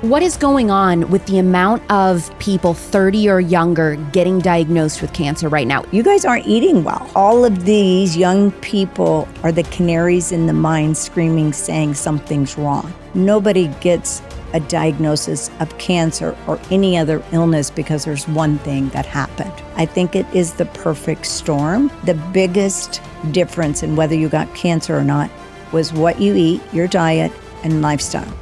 What is going on with the amount of people 30 or younger getting diagnosed with cancer right now? You guys aren't eating well. All of these young people are the canaries in the mine screaming, saying something's wrong. Nobody gets a diagnosis of cancer or any other illness because there's one thing that happened. I think it is the perfect storm. The biggest difference in whether you got cancer or not was what you eat, your diet, and lifestyle.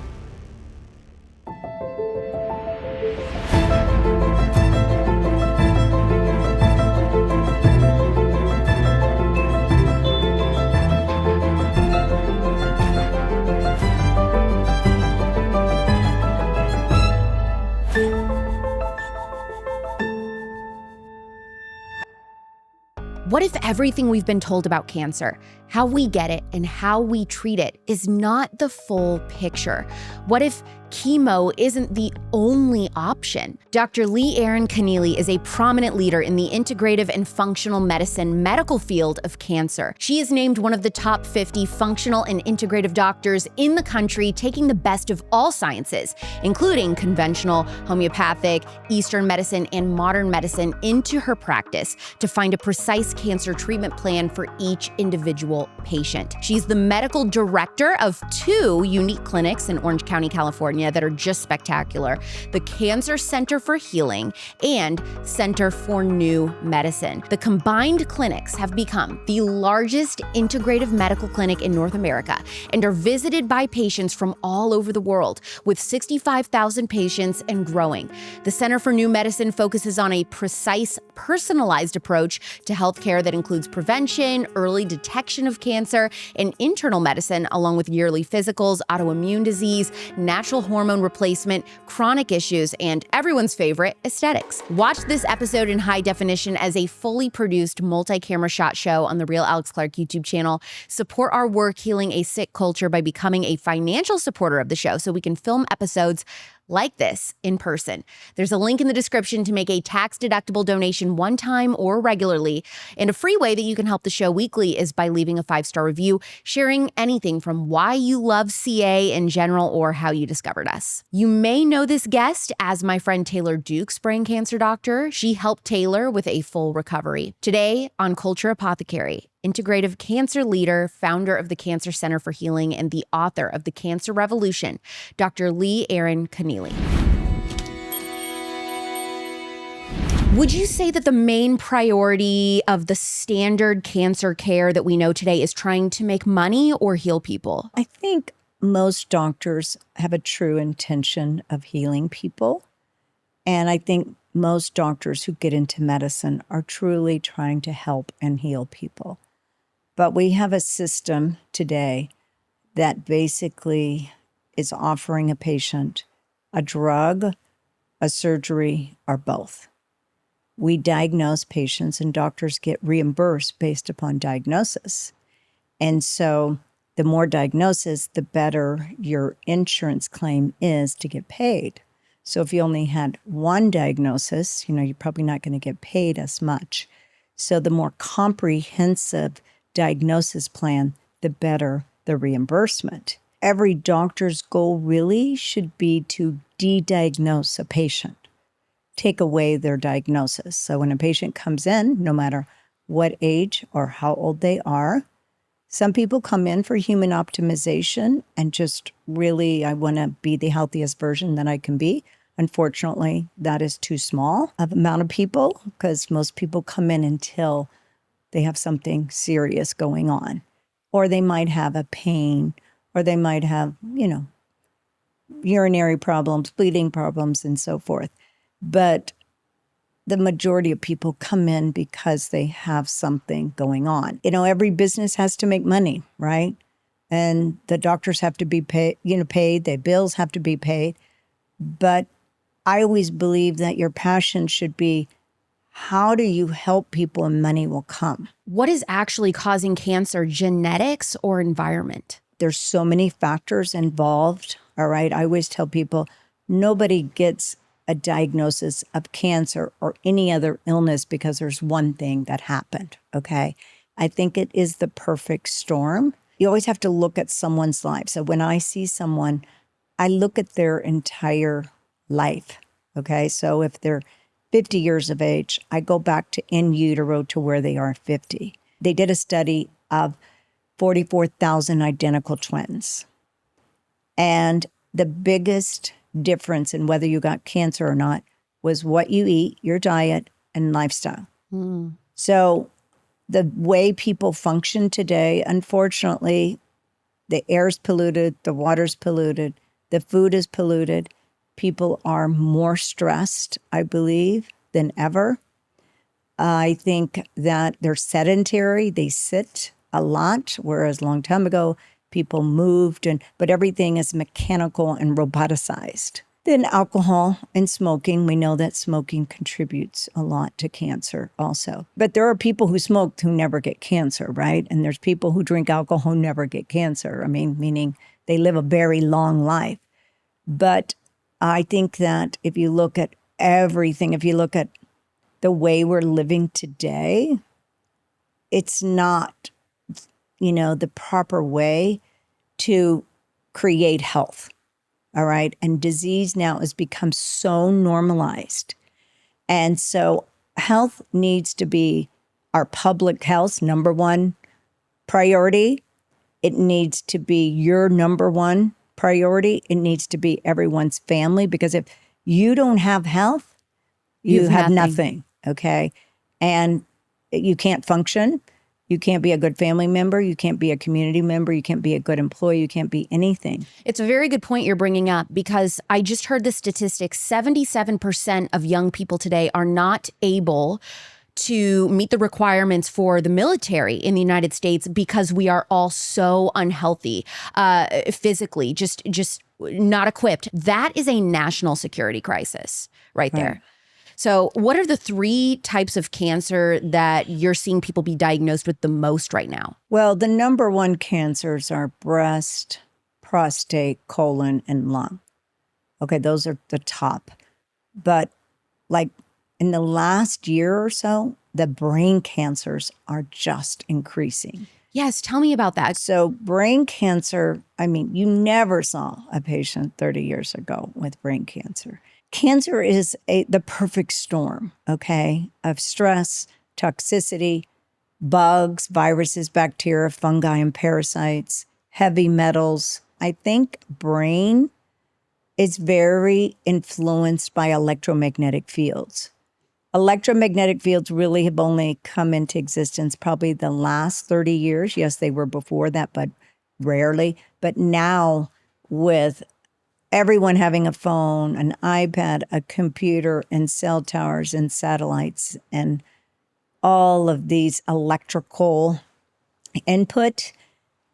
What if everything we've been told about cancer, how we get it and how we treat it, is not the full picture? What if chemo isn't the only option? Dr. Leigh Erin Connealy is a prominent leader in the integrative and functional medicine medical field of cancer. She is named one of the top 50 functional and integrative doctors in the country, taking the best of all sciences, including conventional, homeopathic, Eastern medicine, and modern medicine, into her practice to find a precise cancer treatment plan for each individual patient. She's the medical director of 2 unique clinics in Orange County, California, that are just spectacular: the Cancer Center for Healing and Center for New Medicine. The combined clinics have become the largest integrative medical clinic in North America and are visited by patients from all over the world, with 65,000 patients and growing. The Center for New Medicine focuses on a precise, personalized approach to healthcare that includes prevention, early detection of cancer, and internal medicine, along with yearly physicals, autoimmune disease, natural hormone replacement, chronic issues, and everyone's favorite, aesthetics. Watch this episode in high definition as a fully produced multi-camera shot show on the Real Alex Clark YouTube channel. Support our work healing a sick culture by becoming a financial supporter of the show so we can film episodes like this in person. There's a link in the description to make a tax-deductible donation one time or regularly. And a free way that you can help the show weekly is by leaving a 5-star review, sharing anything from why you love CA in general or how you discovered us. You may know this guest as my friend Taylor Duke's brain cancer doctor. She helped Taylor with a full recovery. Today on Culture Apothecary, integrative cancer leader, founder of the Cancer Center for Healing, and the author of The Cancer Revolution, Dr. Leigh Erin Connealy. Would you say that the main priority of the standard cancer care that we know today is trying to make money or heal people? I think most doctors have a true intention of healing people. And I think most doctors who get into medicine are truly trying to help and heal people. But we have a system today that basically is offering a patient a drug, a surgery, or both. We diagnose patients and doctors get reimbursed based upon diagnosis. And so the more diagnosis, the better your insurance claim is to get paid. So if you only had one diagnosis, you're probably not going to get paid as much. So the more comprehensive diagnosis plan, the better the reimbursement. Every doctor's goal really should be to de-diagnose a patient, take away their diagnosis. So when a patient comes in, no matter what age or how old they are, some people come in for human optimization and just really, I want to be the healthiest version that I can be. Unfortunately, that is too small of amount of people because most people come in until they have something serious going on, or they might have a pain, or they might have, urinary problems, bleeding problems, and so forth. But the majority of people come in because they have something going on. Every business has to make money, right? And the doctors have to be paid, their bills have to be paid. But I always believe that your passion should be, how do you help people and money will come? What is actually causing cancer, genetics or environment? There's so many factors involved, all right? I always tell people, nobody gets a diagnosis of cancer or any other illness because there's one thing that happened, okay? I think it is the perfect storm. You always have to look at someone's life. So when I see someone I look at their entire life. Okay. So if they're 50 years of age, I go back to in utero to where they are at 50. They did a study of 44,000 identical twins. And the biggest difference in whether you got cancer or not was what you eat, your diet, and lifestyle. So the way people function today, unfortunately, the air's polluted, the water's polluted, the food is polluted. People are more stressed, I believe, than ever. I think that they're sedentary. They sit a lot, whereas a long time ago, people moved, but everything is mechanical and roboticized. Then alcohol and smoking. We know that smoking contributes a lot to cancer also. But there are people who smoke who never get cancer, right? And there's people who drink alcohol who never get cancer. I mean, meaning they live a very long life. But I think that if you look at everything, if you look at the way we're living today, it's not, the proper way to create health. All right. And disease now has become so normalized. And so health needs to be our public health's number one priority. It needs to be your number one priority. It needs to be everyone's family, because if you don't have health, you have nothing. Okay. And you can't function. You can't be a good family member. You can't be a community member. You can't be a good employee. You can't be anything. It's a very good point you're bringing up, because I just heard the statistics. 77% of young people today are not able to meet the requirements for the military in the United States because we are all so unhealthy physically, just not equipped. That is a national security crisis right there. So what are the 3 types of cancer that you're seeing people be diagnosed with the most right now? Well, the number one cancers are breast, prostate, colon, and lung. Okay, those are the top. But like in the last year or so, the brain cancers are just increasing. Yes, tell me about that. So brain cancer, I mean, you never saw a patient 30 years ago with brain cancer. Cancer is the perfect storm, okay, of stress, toxicity, bugs, viruses, bacteria, fungi, and parasites, heavy metals. I think brain is very influenced by electromagnetic fields. Electromagnetic fields really have only come into existence probably the last 30 years. Yes, they were before that, but rarely. But now with everyone having a phone, an iPad, a computer, and cell towers and satellites, and all of these electrical input.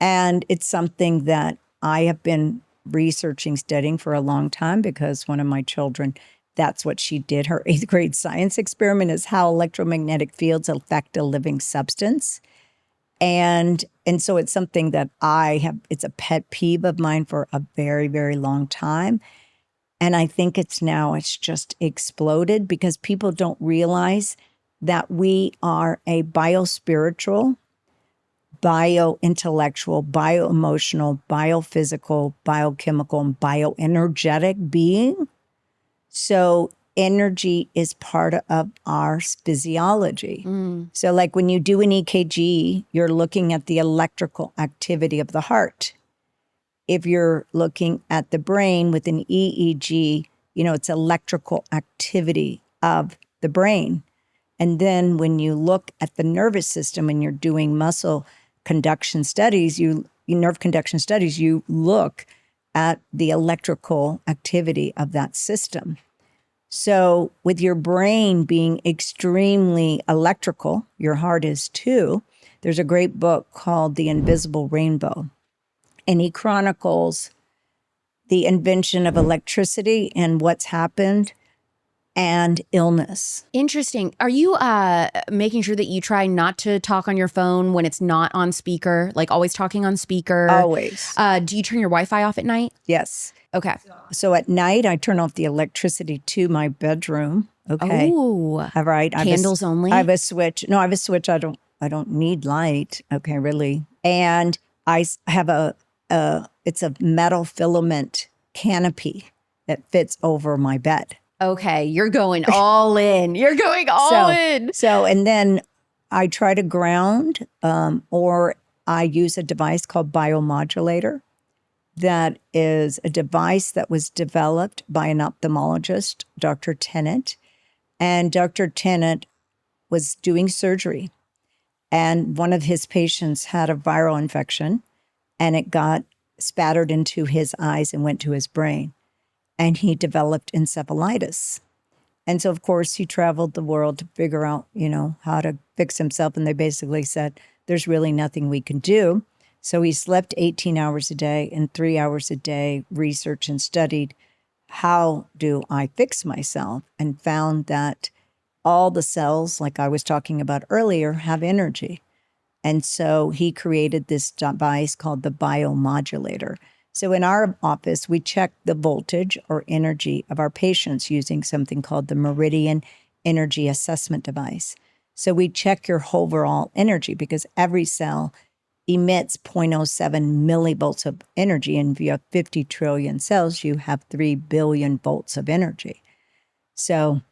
And it's something that I have been researching, studying for a long time, because one of my children, that's what she did. Her 8th grade science experiment is how electromagnetic fields affect a living substance. And so it's something that it's a pet peeve of mine for a very, very long time. And I think it's just exploded, because people don't realize that we are a biospiritual, biointellectual, bioemotional, biophysical, biochemical, and bioenergetic being. So energy is part of our physiology. So like when you do an EKG, you're looking at the electrical activity of the heart. If you're looking at the brain with an EEG, it's electrical activity of the brain. And then when you look at the nervous system and you're doing muscle conduction studies, nerve conduction studies, you look at the electrical activity of that system. So with your brain being extremely electrical, your heart is too, there's a great book called The Invisible Rainbow. And he chronicles the invention of electricity and what's happened, and illness. Interesting. Are you making sure that you try not to talk on your phone when it's not on speaker, like always talking on speaker? Always. Do you turn your Wi-Fi off at night? Yes. Okay. So at night, I turn off the electricity to my bedroom. Okay. Oh. All right. Candles only? I have a switch. No, I have a switch. I don't need light. Okay, really. And I have it's a metal filament canopy that fits over my bed. Okay, you're going all in. You're going all in. So, and then I try to ground, or I use a device called biomodulator. That is a device that was developed by an ophthalmologist, Dr. Tennant. And Dr. Tennant was doing surgery. And one of his patients had a viral infection, and it got spattered into his eyes and went to his brain. And he developed encephalitis. And so, of course, he traveled the world to figure out, how to fix himself. And they basically said, there's really nothing we can do. So he slept 18 hours a day and 3 hours a day, researched and studied, how do I fix myself? And found that all the cells, like I was talking about earlier, have energy. And so he created this device called the biomodulator. So in our office, we check the voltage or energy of our patients using something called the Meridian Energy Assessment Device. So we check your overall energy because every cell emits 0.07 millivolts of energy. And if you have 50 trillion cells, you have 3 billion volts of energy. So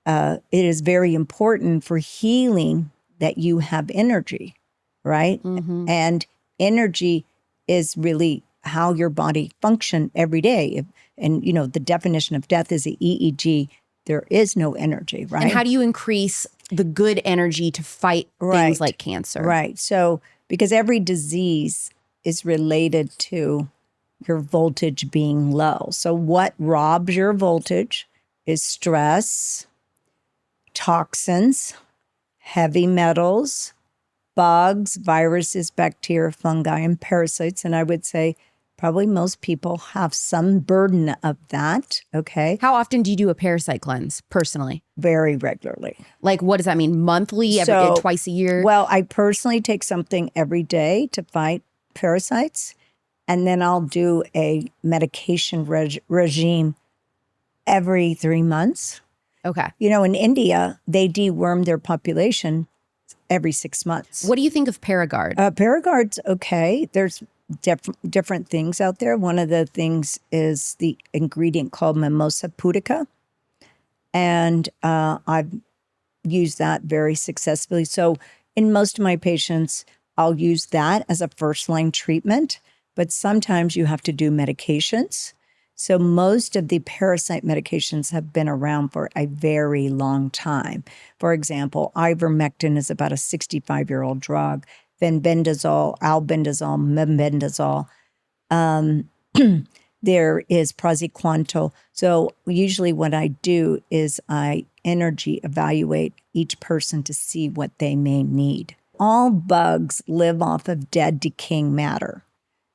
it is very important for healing that you have energy, right? Mm-hmm. And energy is really how your body functions every day. And, the definition of death is a EEG. There is no energy, right? And how do you increase the good energy to fight things like cancer? Right. So, because every disease is related to your voltage being low. So what robs your voltage is stress, toxins, heavy metals, bugs, viruses, bacteria, fungi, and parasites. And I would say probably most people have some burden of that, okay? How often do you do a parasite cleanse personally? Very regularly. Like, what does that mean? Monthly, twice a year? Well, I personally take something every day to fight parasites, and then I'll do a medication regime every 3 months. Okay. In India, they deworm their population every 6 months. What do you think of Paragard? Paragard's okay. There's different things out there. One of the things is the ingredient called Mimosa pudica. And I've used that very successfully. So in most of my patients, I'll use that as a first-line treatment, but sometimes you have to do medications. So most of the parasite medications have been around for a very long time. For example, ivermectin is about a 65-year-old drug. Fenbendazole, albendazole, mebendazole. There is praziquantel. So usually what I do is I energy evaluate each person to see what they may need. All bugs live off of dead, decaying matter.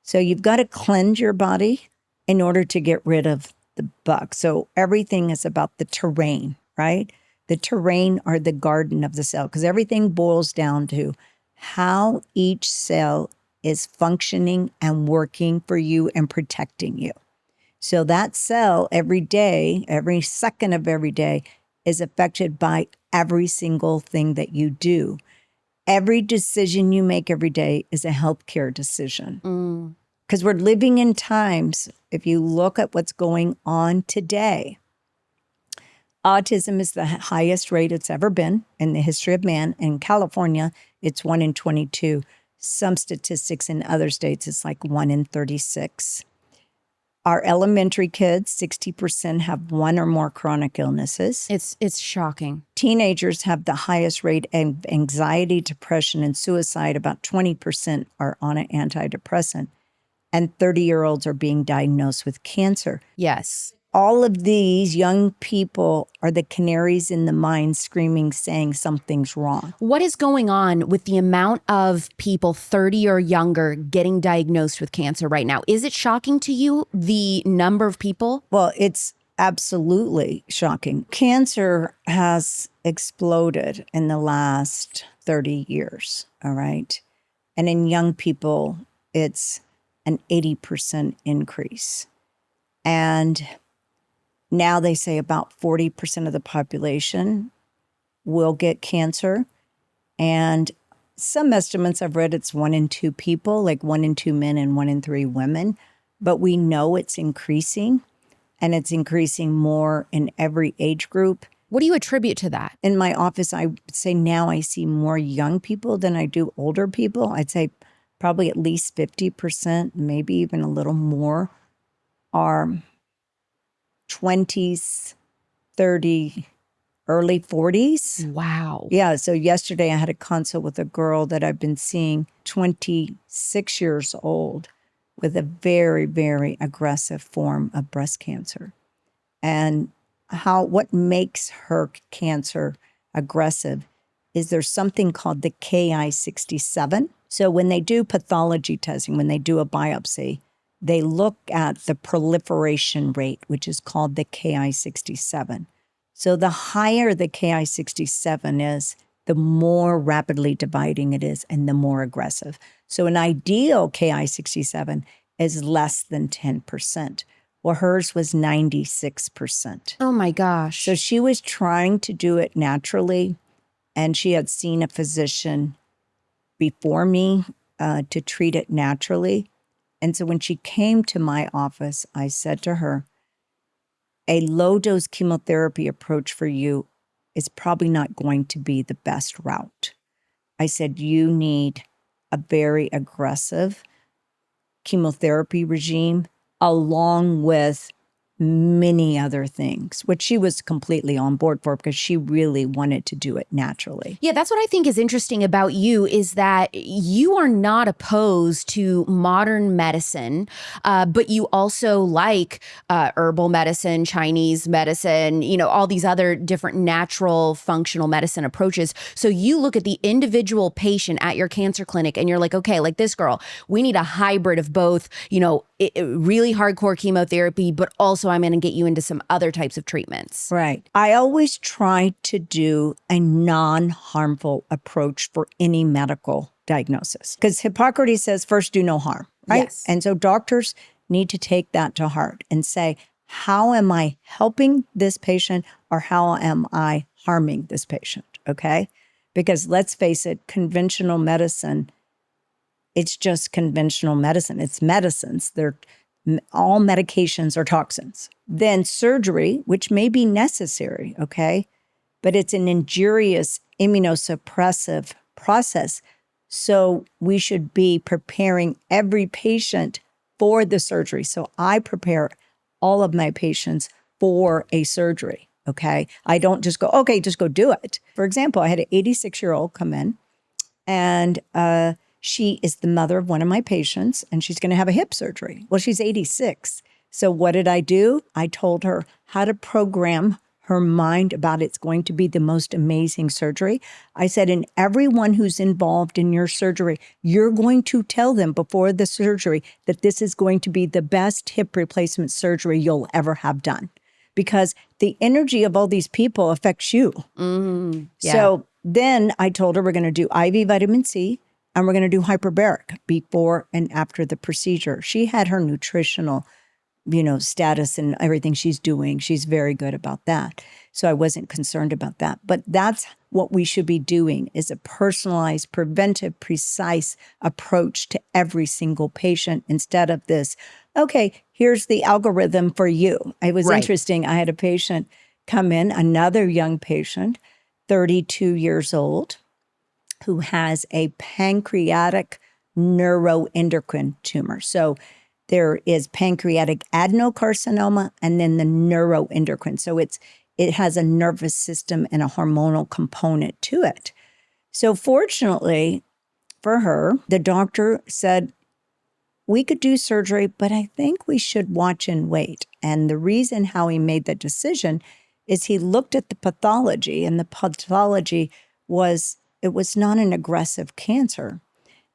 So you've got to cleanse your body in order to get rid of the bug. So everything is about the terrain, right? The terrain or the garden of the cell, because everything boils down to how each cell is functioning and working for you and protecting you. So that cell every day, every second of every day is affected by every single thing that you do. Every decision you make every day is a healthcare decision. Because we're living in times, if you look at what's going on today, autism is the highest rate it's ever been in the history of man. In California, it's 1 in 22. Some statistics in other states, it's like 1 in 36. Our elementary kids, 60% have one or more chronic illnesses. It's shocking. Teenagers have the highest rate of anxiety, depression, and suicide. About 20% are on an antidepressant. And 30-year-olds are being diagnosed with cancer. Yes. All of these young people are the canaries in the mine screaming, saying something's wrong. What is going on with the amount of people 30 or younger getting diagnosed with cancer right now? Is it shocking to you, the number of people? Well, it's absolutely shocking. Cancer has exploded in the last 30 years, all right? And in young people, it's an 80% increase. And now they say about 40% of the population will get cancer. And some estimates I've read, it's 1 in 2 people, like 1 in 2 men and 1 in 3 women. but we know it's increasing, and it's increasing more in every age group. What do you attribute to that? In my office, I would say now I see more young people than I do older people. I'd say probably at least 50%, maybe even a little more, are 20s, 30, early 40s. Wow. Yeah, so yesterday I had a consult with a girl that I've been seeing, 26 years old, with a very, very aggressive form of breast cancer. And what makes her cancer aggressive is there's something called the Ki-67. So when they do pathology testing, when they do a biopsy, they look at the proliferation rate, which is called the Ki-67. So the higher the Ki-67 is, the more rapidly dividing it is and the more aggressive. So an ideal Ki-67 is less than 10%. Well, hers was 96%. Oh my gosh. So she was trying to do it naturally, and she had seen a physician before me to treat it naturally. And so when she came to my office, I said to her, a low-dose chemotherapy approach for you is probably not going to be the best route. I said, you need a very aggressive chemotherapy regime along with many other things, which she was completely on board for because she really wanted to do it naturally. Yeah, that's what I think is interesting about you is that you are not opposed to modern medicine, but you also like herbal medicine, Chinese medicine, all these other different natural functional medicine approaches. So you look at the individual patient at your cancer clinic and you're like, okay, like this girl, we need a hybrid of both, really hardcore chemotherapy, but also I'm going to get you into some other types of treatments. Right. I always try to do a non-harmful approach for any medical diagnosis because Hippocrates says first do no harm, right? Yes. And so doctors need to take that to heart and say, how am I helping this patient or how am I harming this patient, okay? Because let's face it, conventional medicine, it's just conventional medicine. It's medicines. All medications are toxins. Then surgery, which may be necessary, okay? But it's an injurious immunosuppressive process. So we should be preparing every patient for the surgery. So I prepare all of my patients for a surgery, okay? I don't just go, okay, just go do it. For example, I had an 86-year-old come in and she is the mother of one of my patients, and she's going to have a hip surgery. Well, she's 86. So what did I do? I told her how to program her mind about it's going to be the most amazing surgery. I said, and everyone who's involved in your surgery, you're going to tell them before the surgery that this is going to be the best hip replacement surgery you'll ever have done. Because the energy of all these people affects you. Mm, yeah. So then I told her we're going to do IV vitamin C, and we're going to do hyperbaric before and after the procedure. She had her nutritional, status and everything she's doing. She's very good about that. So I wasn't concerned about that. But that's what we should be doing is a personalized, preventive, precise approach to every single patient instead of this, okay, here's the algorithm for you. It was interesting. I had a patient come in, another young patient, 32 years old, who has a pancreatic neuroendocrine tumor. So there is pancreatic adenocarcinoma and then the neuroendocrine. So it has a nervous system and a hormonal component to it. So fortunately for her, the doctor said, we could do surgery, but I think we should watch and wait. And the reason how he made that decision is he looked at the pathology, and the pathology was it was not an aggressive cancer.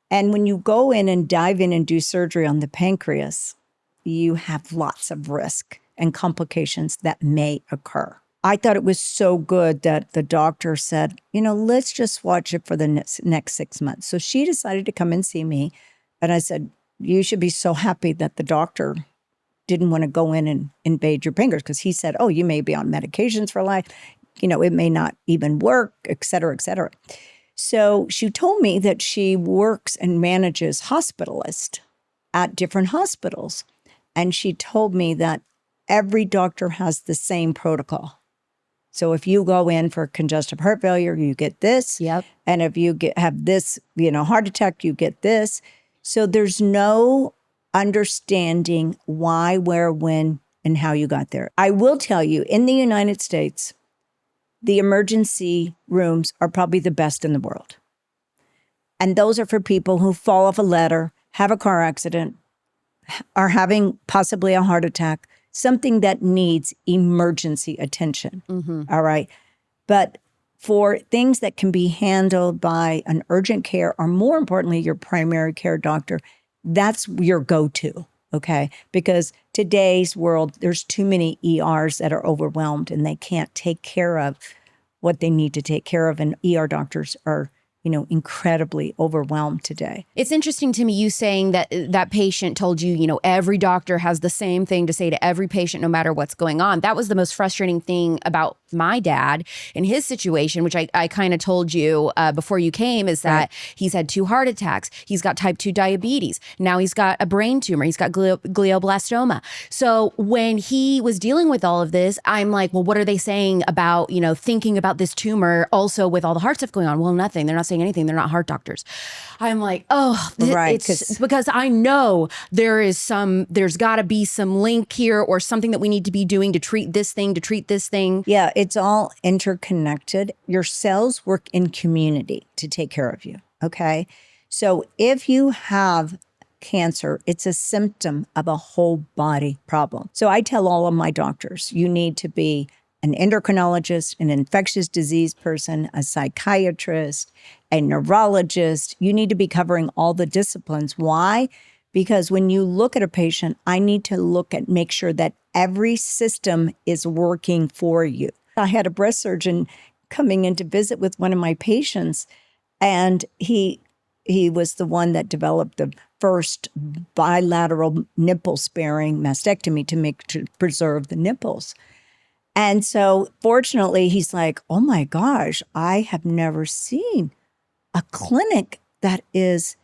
And when you go in and dive in and do surgery on the pancreas, you have lots of risk and complications that may occur. I thought it was so good that the doctor said, let's just watch it for the next 6 months. So she decided to come and see me. And I said, you should be so happy that the doctor didn't want to go in and invade your pancreas because he said, oh, you may be on medications for life. It may not even work, et cetera, et cetera. So she told me that she works and manages hospitalists at different hospitals. And she told me that every doctor has the same protocol. So if you go in for congestive heart failure, you get this. Yep. And if you have this, heart attack, you get this. So there's no understanding why, where, when, and how you got there. I will tell you, in the United States, the emergency rooms are probably the best in the world. And those are for people who fall off a ladder, have a car accident, are having possibly a heart attack, something that needs emergency attention. All right. But for things that can be handled by an urgent care, or more importantly, your primary care doctor, that's your go-to. Okay. Because today's world, there's too many ERs that are overwhelmed and they can't take care of what they need to take care of. And ER doctors are, incredibly overwhelmed today. It's interesting to me, you saying that that patient told you, every doctor has the same thing to say to every patient, no matter what's going on. That was the most frustrating thing about my dad in his situation, which I kind of told you before you came, is that he's had 2 heart attacks. He's got type 2 diabetes. Now he's got a brain tumor. He's got glioblastoma. So when he was dealing with all of this, I'm like, well, what are they saying about, thinking about this tumor also with all the heart stuff going on? Well, nothing. They're not saying anything. They're not heart doctors. I'm like, it's because I know there's got to be some link here or something that we need to be doing to treat this thing. Yeah, it's all interconnected. Your cells work in community to take care of you, okay? So if you have cancer, it's a symptom of a whole body problem. So I tell all of my doctors, you need to be an endocrinologist, an infectious disease person, a psychiatrist, a neurologist. You need to be covering all the disciplines. Why? Because when you look at a patient, I need to make sure that every system is working for you. I had a breast surgeon coming in to visit with one of my patients, and he was the one that developed the first bilateral nipple-sparing mastectomy to preserve the nipples. And so fortunately, he's like, oh my gosh, I have never seen a clinic that is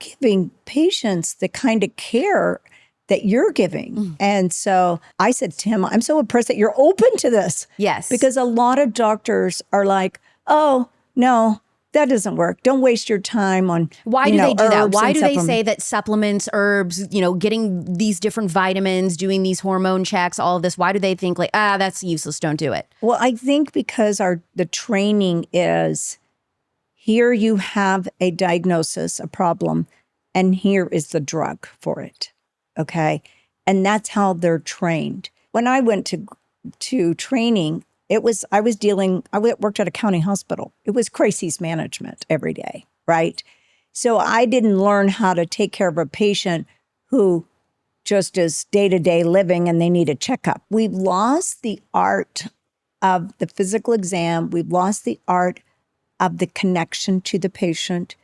giving patients the kind of care that you're giving. And so I said to him, I'm so impressed that you're open to this. Yes. Because a lot of doctors are like, oh, no, that doesn't work. Don't waste your time on Why do they do that? Why do they supplements. say that supplements, herbs, getting these different vitamins, doing these hormone checks, all of this, why do they think like, that's useless, don't do it? Well, I think because the training is, here you have a diagnosis, a problem, and here is the drug for it, okay? And that's how they're trained. When I went to training, I worked at a county hospital. It was crisis management every day, right? So I didn't learn how to take care of a patient who just is day-to-day living and they need a checkup. We've lost the art of the physical exam. We've lost the art of the connection to the patient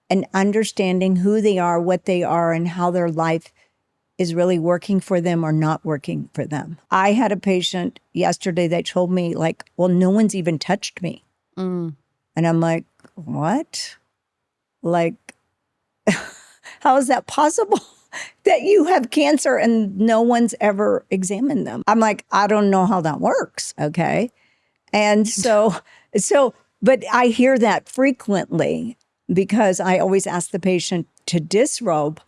and understanding who they are, what they are, and how their life is really working for them or not working for them. I had a patient yesterday that told me like, well, no one's even touched me. And I'm like, what? Like, how is that possible? That you have cancer and no one's ever examined them. I'm like, I don't know how that works. Okay. And but I hear that frequently because I always ask the patient to disrobe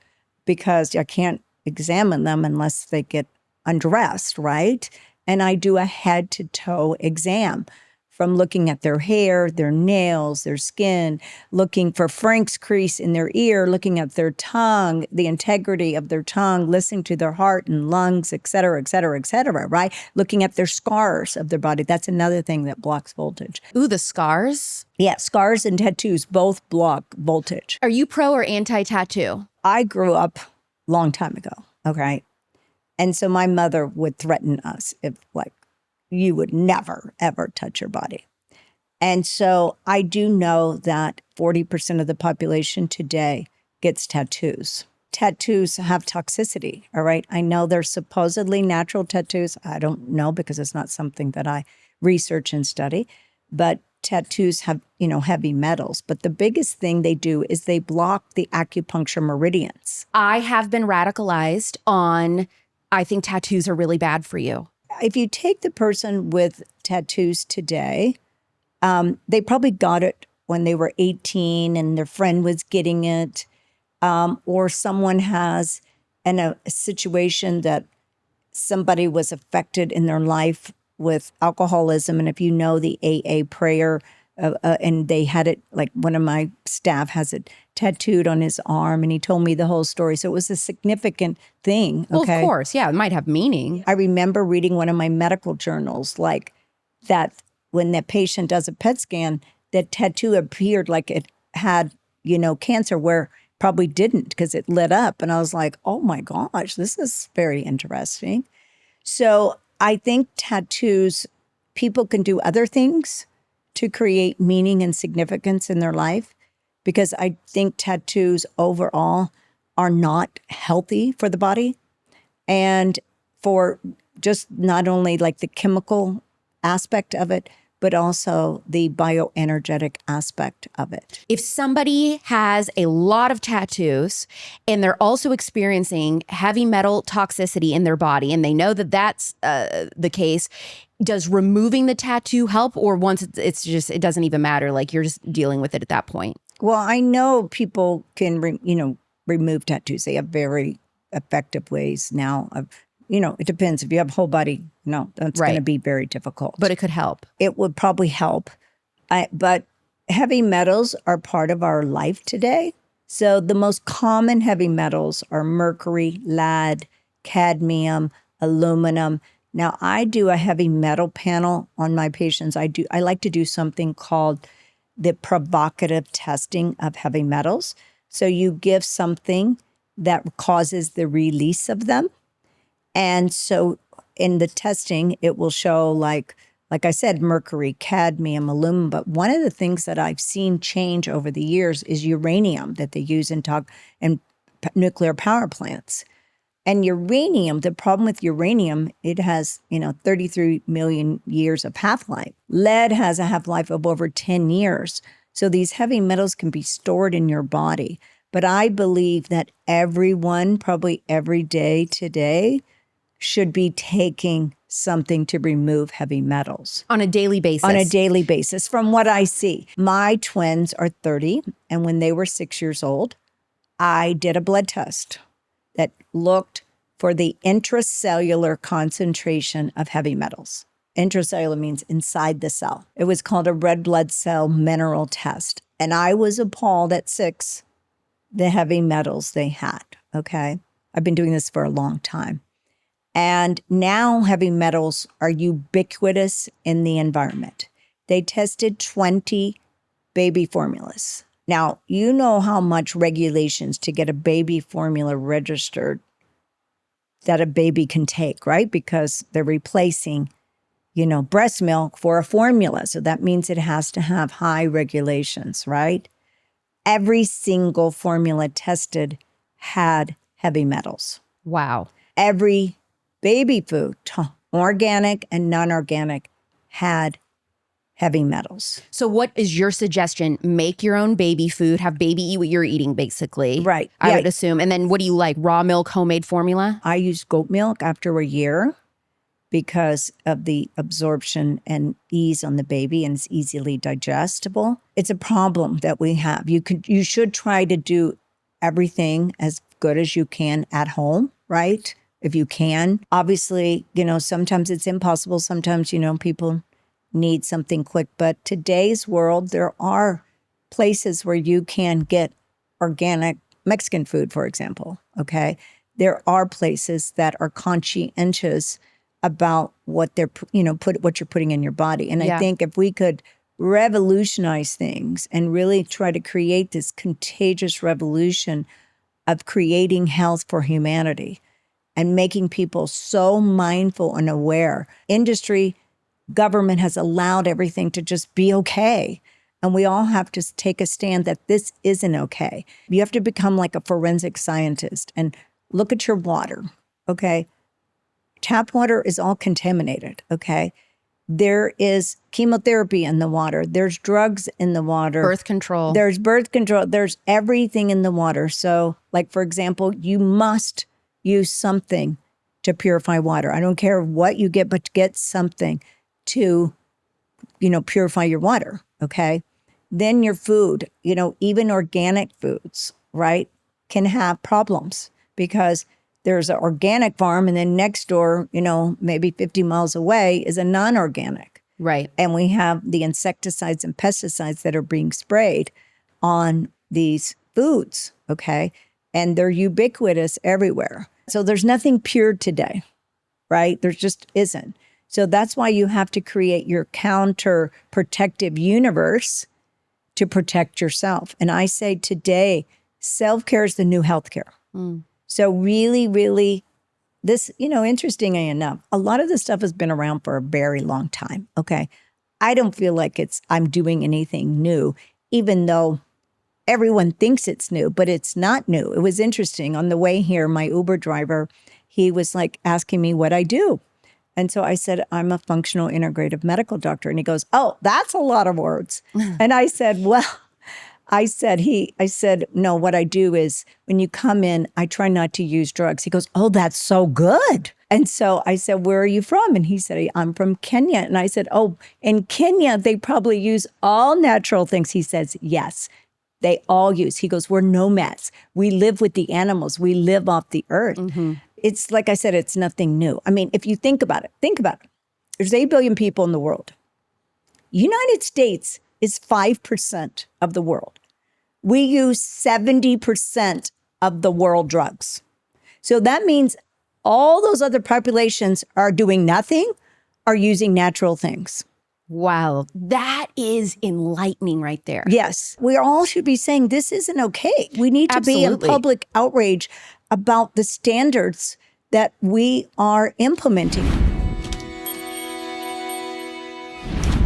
because I can't examine them unless they get undressed, right? And I do a head to toe exam from looking at their hair, their nails, their skin, looking for Frank's crease in their ear, looking at their tongue, the integrity of their tongue, listening to their heart and lungs, et cetera, et cetera, et cetera, right? Looking at their scars of their body. That's another thing that blocks voltage. Ooh, the scars? Yeah, scars and tattoos both block voltage. Are you pro or anti-tattoo? I grew up a long time ago, okay? And so my mother would threaten us if like, you would never, ever touch your body. And so I do know that 40% of the population today gets tattoos. Tattoos have toxicity, all right? I know they're supposedly natural tattoos. I don't know because it's not something that I research and study, but tattoos have, heavy metals. But the biggest thing they do is they block the acupuncture meridians. I have been radicalized on I think tattoos are really bad for you. If you take the person with tattoos today, they probably got it when they were 18 and their friend was getting it, or someone has a situation that somebody was affected in their life with alcoholism. And if you know the AA prayer, and they had it, like one of my staff has it tattooed on his arm, and he told me the whole story. So it was a significant thing. Well, Okay? of course. Yeah, it might have meaning. I remember reading one of my medical journals, like that when that patient does a PET scan, that tattoo appeared like it had, cancer, where probably didn't, because it lit up. And I was like, oh my gosh, this is very interesting. So I think tattoos, people can do other things to create meaning and significance in their life, because I think tattoos overall are not healthy for the body, and for just not only like the chemical aspect of it, but also the bioenergetic aspect of it. If somebody has a lot of tattoos and they're also experiencing heavy metal toxicity in their body, and they know that that's the case, does removing the tattoo help? Or once it's just, it doesn't even matter, like you're just dealing with it at that point? Well, I know people can, remove tattoos. They have very effective ways now of, it depends. If you have whole body, no, that's going to be very difficult. But it could help. It would probably help. But heavy metals are part of our life today. So the most common heavy metals are mercury, lead, cadmium, aluminum. Now, I do a heavy metal panel on my patients. I like to do something called the provocative testing of heavy metals. So you give something that causes the release of them. And so in the testing, it will show, like I said, mercury, cadmium, aluminum. But one of the things that I've seen change over the years is uranium that they use in nuclear power plants. And uranium, the problem with uranium, it has, 33 million years of half-life. Lead has a half-life of over 10 years. So these heavy metals can be stored in your body. But I believe that everyone, probably every day today, should be taking something to remove heavy metals. On a daily basis? On a daily basis, from what I see. My twins are 30, and when they were 6 years old, I did a blood test that looked for the intracellular concentration of heavy metals. Intracellular means inside the cell. It was called a red blood cell mineral test. And I was appalled at 6, the heavy metals they had, okay? I've been doing this for a long time. And now heavy metals are ubiquitous in the environment. They tested 20 baby formulas. Now, you know how much regulations to get a baby formula registered that a baby can take, right? Because they're replacing, breast milk for a formula. So that means it has to have high regulations, right? Every single formula tested had heavy metals. Wow. Every baby food, organic and non-organic, had heavy metals. So what is your suggestion? Make your own baby food, have baby eat what you're eating, basically. Right. I would assume. And then what do you like? Raw milk, homemade formula? I use goat milk after a year because of the absorption and ease on the baby, and it's easily digestible. It's a problem that we have. You should try to do everything as good as you can at home, right? If you can. Obviously, sometimes it's impossible. Sometimes, people need something quick. But today's world, there are places where you can get organic Mexican food, for example, okay? There are places that are conscientious about what they're, what you're putting in your body. And I think if we could revolutionize things and really try to create this contagious revolution of creating health for humanity and making people so mindful and aware. Industry, government has allowed everything to just be okay. And we all have to take a stand that this isn't okay. You have to become like a forensic scientist and look at your water, okay? Tap water is all contaminated, okay? There is chemotherapy in the water. There's drugs in the water. Birth control. There's birth control. There's everything in the water. So, like, for example, you must use something to purify water. I don't care what you get, but get something to, purify your water, okay? Then your food, even organic foods, right, can have problems because there's an organic farm and then next door, maybe 50 miles away is a non-organic. Right. And we have the insecticides and pesticides that are being sprayed on these foods, okay? And they're ubiquitous everywhere. So there's nothing pure today, right? There just isn't. So that's why you have to create your counter protective universe to protect yourself. And I say today, self-care is the new healthcare. So really, really, this, interestingly enough, a lot of this stuff has been around for a very long time, okay? I don't feel like I'm doing anything new, even though everyone thinks it's new, but it's not new. It was interesting. On the way here, my Uber driver, he was like asking me what I do. And so I said, I'm a functional integrative medical doctor. And he goes, oh, that's a lot of words. And I said, well, I said, no, what I do is when you come in, I try not to use drugs. He goes, oh, that's so good. And so I said, where are you from? And he said, I'm from Kenya. And I said, oh, in Kenya, they probably use all natural things. He says, yes, they all use. He goes, we're nomads. We live with the animals. We live off the earth. It's like I said, it's nothing new. I mean, if you think about it. There's 8 billion people in the world. United States is 5% of the world. We use 70% of the world drugs. So that means all those other populations are doing nothing, are using natural things. Wow, that is enlightening right there. Yes, we all should be saying this isn't okay. We need to be in public outrage about the standards that we are implementing.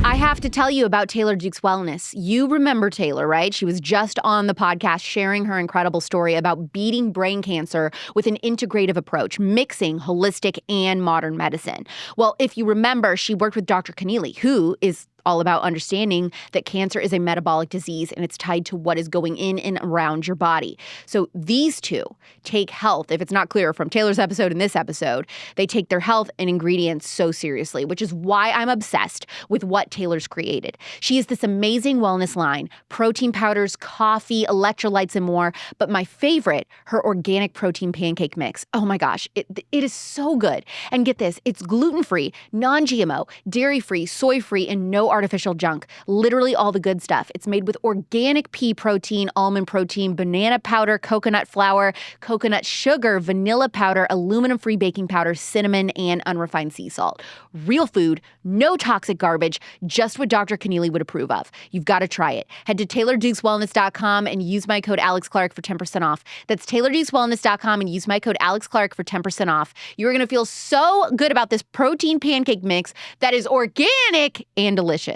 I have to tell you about Taylor Duke's Wellness. You remember Taylor, right? She was just on the podcast sharing her incredible story about beating brain cancer with an integrative approach, mixing holistic and modern medicine. Well, if you remember, she worked with Dr. Connealy, who is all about understanding that cancer is a metabolic disease and it's tied to what is going in and around your body. So these two take health, if it's not clear from Taylor's episode and this episode, they take their health and ingredients so seriously, which is why I'm obsessed with what Taylor's created. She has this amazing wellness line, protein powders, coffee, electrolytes, and more. But my favorite, her organic protein pancake mix. Oh my gosh, it is so good. And get this, it's gluten-free, non-GMO, dairy-free, soy-free, and no artificial junk. Literally all the good stuff. It's made with organic pea protein, almond protein, banana powder, coconut flour, coconut sugar, vanilla powder, aluminum-free baking powder, cinnamon, and unrefined sea salt. Real food, no toxic garbage, just what Dr. Connealy would approve of. You've got to try it. Head to TaylorDukesWellness.com and use my code AlexClark for 10% off. That's TaylorDukesWellness.com and use my code AlexClark for 10% off. You're going to feel so good about this protein pancake mix that is organic and delicious.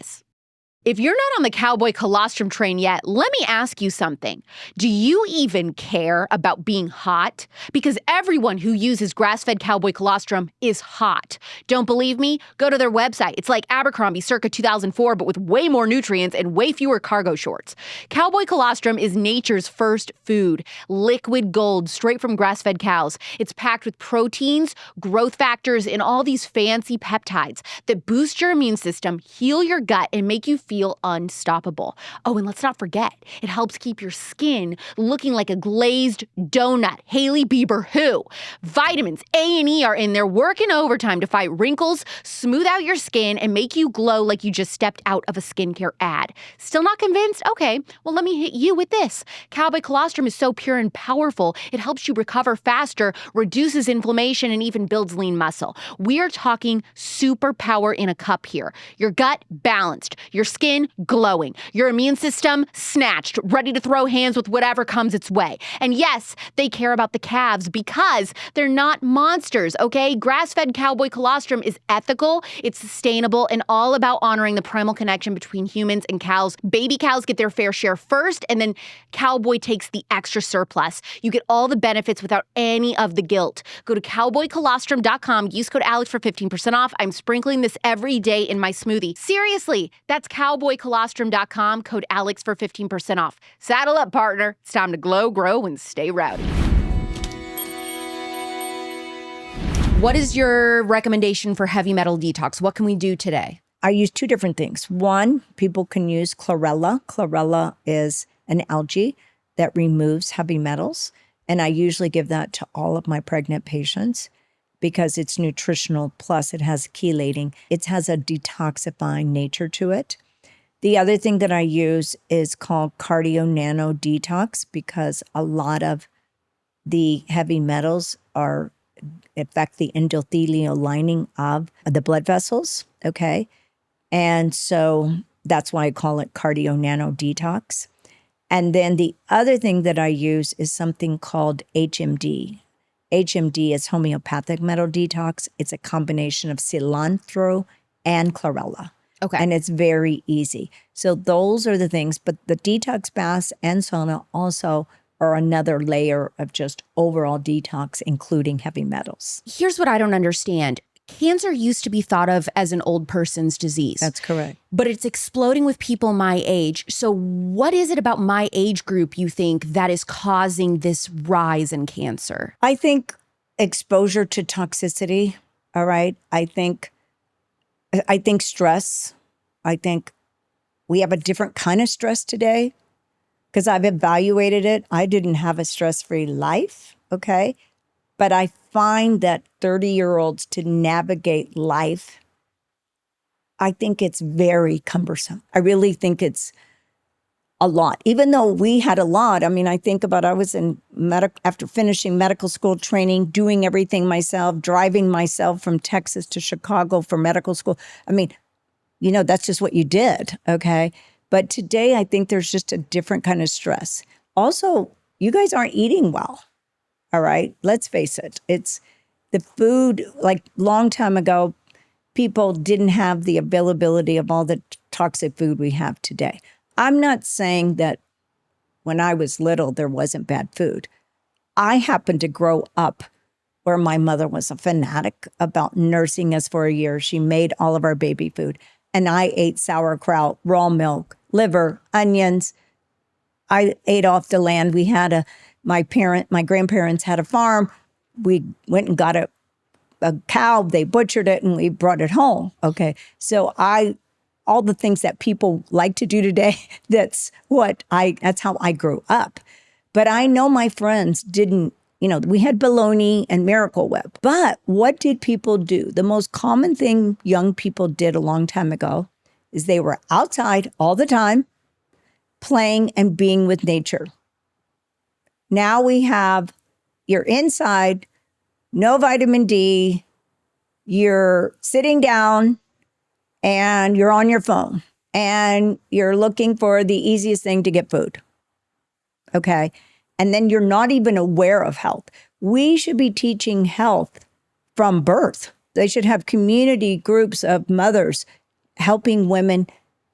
If you're not on the cowboy colostrum train yet, let me ask you something. Do you even care about being hot? Because everyone who uses grass-fed cowboy colostrum is hot. Don't believe me? Go to their website. It's like Abercrombie circa 2004, but with way more nutrients and way fewer cargo shorts. Cowboy colostrum is nature's first food. Liquid gold, straight from grass-fed cows. It's packed with proteins, growth factors, and all these fancy peptides that boost your immune system, heal your gut, and make you feel unstoppable. Oh, and let's not forget, it helps keep your skin looking like a glazed donut. Hailey Bieber who? Vitamins A and E are in there working overtime to fight wrinkles, smooth out your skin, and make you glow like you just stepped out of a skincare ad. Still not convinced? Okay, well let me hit you with this. Cowboy colostrum is so pure and powerful, it helps you recover faster, reduces inflammation, and even builds lean muscle. We are talking superpower in a cup here. Your gut balanced, your skin glowing, your immune system snatched, ready to throw hands with whatever comes its way. And yes, they care about the calves because they're not monsters, okay? Grass-fed cowboy colostrum is ethical, it's sustainable, and all about honoring the primal connection between humans and cows. Baby cows get their fair share first, and then cowboy takes the extra surplus. You get all the benefits without any of the guilt. Go to cowboycolostrum.com, use code Alex for 15% off. I'm sprinkling this every day in my smoothie. Seriously, that's cowboycolostrum.com, code Alex for 15% off. Saddle up, partner. It's time to glow, grow, and stay rowdy. What is your recommendation for heavy metal detox? What can we do today? I use two different things. One, people can use chlorella. Chlorella is an algae that removes heavy metals. And I usually give that to all of my pregnant patients because it's nutritional, plus it has chelating. It has a detoxifying nature to it. The other thing that I use is called cardio nano detox because a lot of the heavy metals affect the endothelial lining of the blood vessels, okay? And so that's why I call it cardio nano detox. And then the other thing that I use is something called HMD. HMD is homeopathic metal detox. It's a combination of cilantro and chlorella. Okay. And it's very easy. So those are the things, but the detox baths and sauna also are another layer of just overall detox, including heavy metals. Here's what I don't understand. Cancer used to be thought of as an old person's disease. That's correct. But it's exploding with people my age. So what is it about my age group you think that is causing this rise in cancer? I think exposure to toxicity, all right? I think stress. I think we have a different kind of stress today because I've evaluated it. I didn't have a stress-free life, okay? But I find that 30-year-olds to navigate life, I think it's very cumbersome. I really think it's a lot. Even though we had a lot, I mean, I think about I was in after finishing medical school training, doing everything myself, driving myself from Texas to Chicago for medical school. I mean, you know, that's just what you did, okay? But today, I think there's just a different kind of stress. Also, you guys aren't eating well. All right, let's face it. It's the food, like long time ago, people didn't have the availability of all the toxic food we have today. I'm not saying that when I was little, there wasn't bad food. I happened to grow up where my mother was a fanatic about nursing us for a year. She made all of our baby food. And I ate sauerkraut, raw milk, liver, onions. I ate off the land. We had my grandparents had a farm. We went and got a cow. They butchered it and we brought it home. Okay. So all the things that people like to do today, that's how I grew up. But I know my friends didn't, we had bologna and Miracle Whip. But what did people do? The most common thing young people did a long time ago is they were outside all the time, playing and being with nature. Now you're inside, no vitamin D, you're sitting down and you're on your phone and you're looking for the easiest thing to get food. Okay. And then you're not even aware of health. We should be teaching health from birth. They should have community groups of mothers helping women,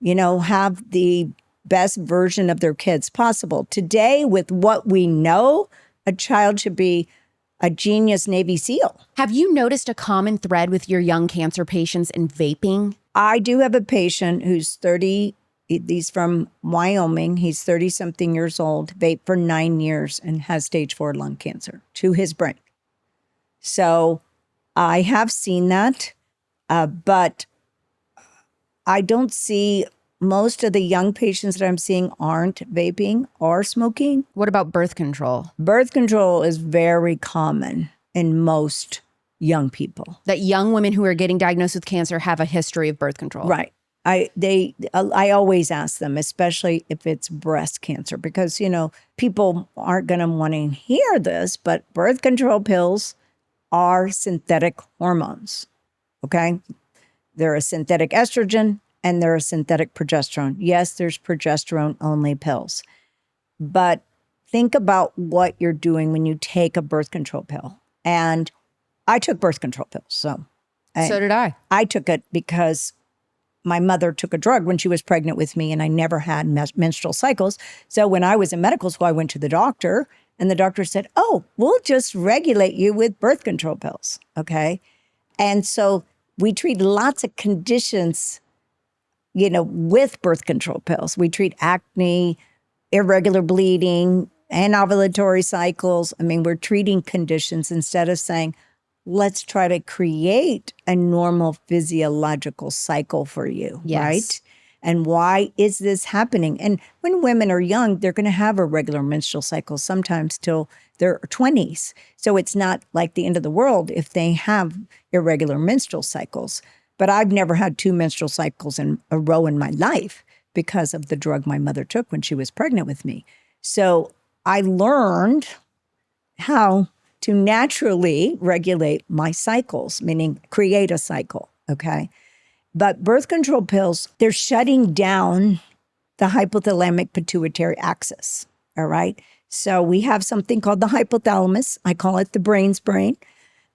have the best version of their kids possible. Today, with what we know, a child should be a genius Navy SEAL. Have you noticed a common thread with your young cancer patients in vaping? I do have a patient who's 30. He's from Wyoming. He's 30-something years old, vaped for 9 years and has stage 4 lung cancer to his brain. So I have seen that, but I don't see most of the young patients that I'm seeing aren't vaping or smoking. What about birth control? Birth control is very common in most young people. That young women who are getting diagnosed with cancer have a history of birth control. Right. I always ask them, especially if it's breast cancer, because, people aren't going to want to hear this, but birth control pills are synthetic hormones, okay? They're a synthetic estrogen and they're a synthetic progesterone. Yes, there's progesterone-only pills, but think about what you're doing when you take a birth control pill. And I took birth control pills, so did I. I took it because my mother took a drug when she was pregnant with me and I never had menstrual cycles. So when I was in medical school, I went to the doctor and the doctor said, oh, we'll just regulate you with birth control pills, okay? And so we treat lots of conditions, with birth control pills. We treat acne, irregular bleeding, anovulatory cycles. I mean, we're treating conditions instead of saying, let's try to create a normal physiological cycle for you, Yes. right? And why is this happening? And when women are young, they're going to have a regular menstrual cycle sometimes till their 20s. So it's not like the end of the world if they have irregular menstrual cycles. But I've never had 2 menstrual cycles in a row in my life because of the drug my mother took when she was pregnant with me. So I learned how to naturally regulate my cycles, meaning create a cycle, okay? But birth control pills, they're shutting down the hypothalamic pituitary axis, all right? So we have something called the hypothalamus. I call it the brain's brain.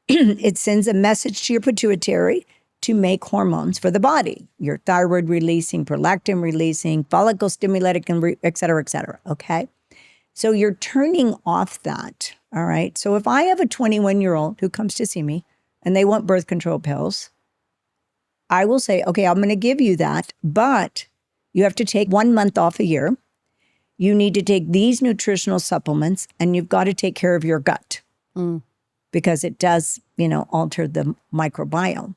It sends a message to your pituitary to make hormones for the body. Your thyroid releasing, prolactin releasing, follicle stimulating, et cetera, okay? So you're turning off that, all right? So if I have a 21-year-old who comes to see me and they want birth control pills, I will say, okay, I'm going to give you that, but you have to take 1 month off a year. You need to take these nutritional supplements, and you've got to take care of your gut because it does, alter the microbiome.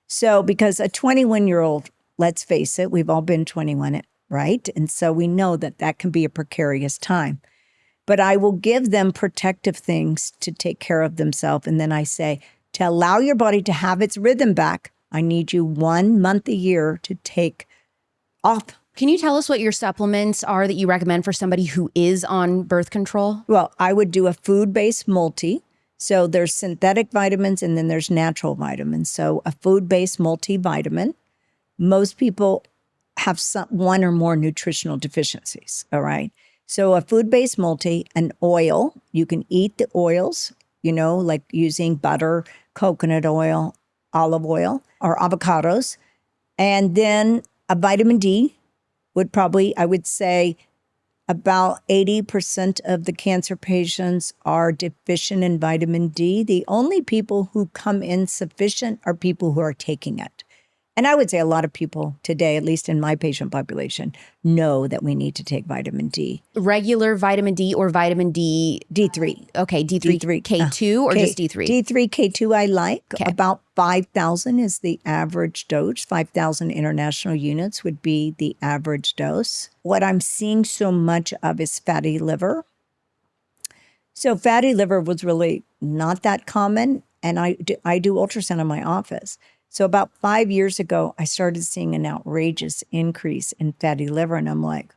So because a 21-year-old, let's face it, we've all been 21, right? And so we know that that can be a precarious time. But I will give them protective things to take care of themselves. And then I say, to allow your body to have its rhythm back, I need you 1 month a year to take off. Can you tell us what your supplements are that you recommend for somebody who is on birth control? Well, I would do a food-based multi. So there's synthetic vitamins and then there's natural vitamins. So a food-based multivitamin, most people have one or more nutritional deficiencies, all right? So a food-based multi, an oil, you can eat the oils, like using butter, coconut oil, olive oil, or avocados. And then a vitamin D would probably, I would say, about 80% of the cancer patients are deficient in vitamin D. The only people who come in sufficient are people who are taking it. And I would say a lot of people today, at least in my patient population, know that we need to take vitamin D. Regular vitamin D or vitamin D? D3. Okay, D3, K2 or just D3? D3, K2 I like. Okay. About 5,000 is the average dose. 5,000 international units would be the average dose. What I'm seeing so much of is fatty liver. So fatty liver was really not that common. And I do ultrasound in my office. So about 5 years ago, I started seeing an outrageous increase in fatty liver. And I'm like,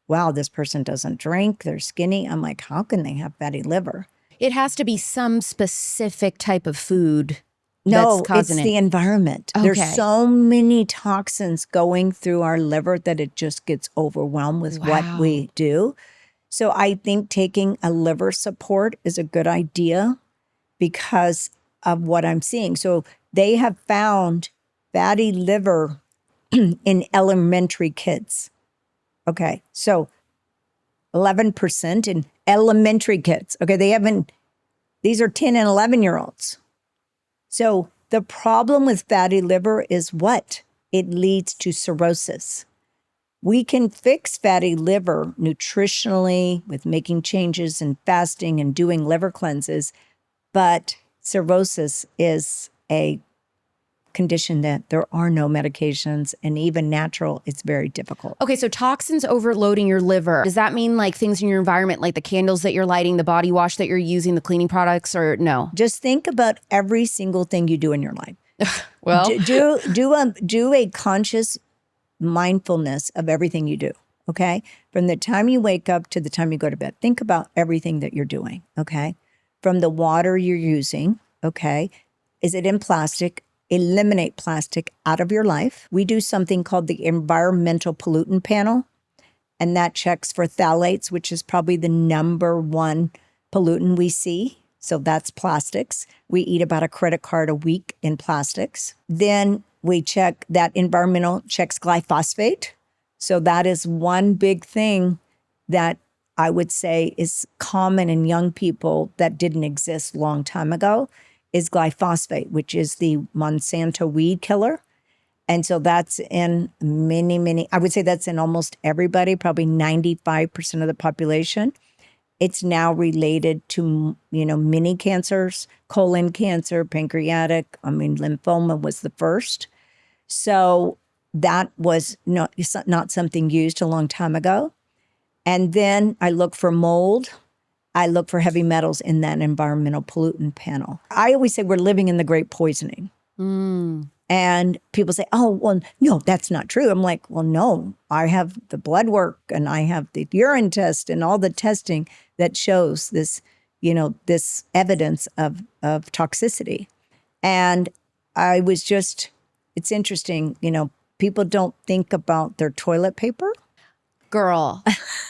wow, this person doesn't drink, they're skinny. I'm like, how can they have fatty liver? It has to be some specific type of food No, that's causing it's the environment. Okay. There's so many toxins going through our liver that it just gets overwhelmed with what we do. So I think taking a liver support is a good idea because of what I'm seeing. So they have found fatty liver in elementary kids. Okay, so 11% in elementary kids. Okay, these are 10 and 11-year-olds. So the problem with fatty liver is what? It leads to cirrhosis. We can fix fatty liver nutritionally with making changes in fasting and doing liver cleanses, but cirrhosis is a condition that there are no medications, and even natural, it's very difficult. Okay, so toxins overloading your liver. Does that mean like things in your environment, like the candles that you're lighting, the body wash that you're using, the cleaning products, or no? Just think about every single thing you do in your life. Well, do a conscious mindfulness of everything you do, okay? From the time you wake up to the time you go to bed, think about everything that you're doing, okay? From the water you're using, okay? Is it in plastic? Eliminate plastic out of your life. We do something called the environmental pollutant panel, and that checks for phthalates, which is probably the number one pollutant we see. So that's plastics. We eat about a credit card a week in plastics. Then we check that environmental checks glyphosate. So that is one big thing that I would say is common in young people that didn't exist a long time ago. Is glyphosate, which is the Monsanto weed killer. And so that's in many, I would say that's in almost everybody, probably 95% of the population. It's now related to, many cancers, colon cancer, pancreatic. Lymphoma was the first. So that was not something used a long time ago. And then I look for mold. I look for heavy metals in that environmental pollutant panel. I always say we're living in the great poisoning. And people say, oh, well, no, that's not true. I'm like, well, no, I have the blood work and I have the urine test and all the testing that shows this, this evidence of toxicity. And it's interesting, people don't think about their toilet paper. Girl,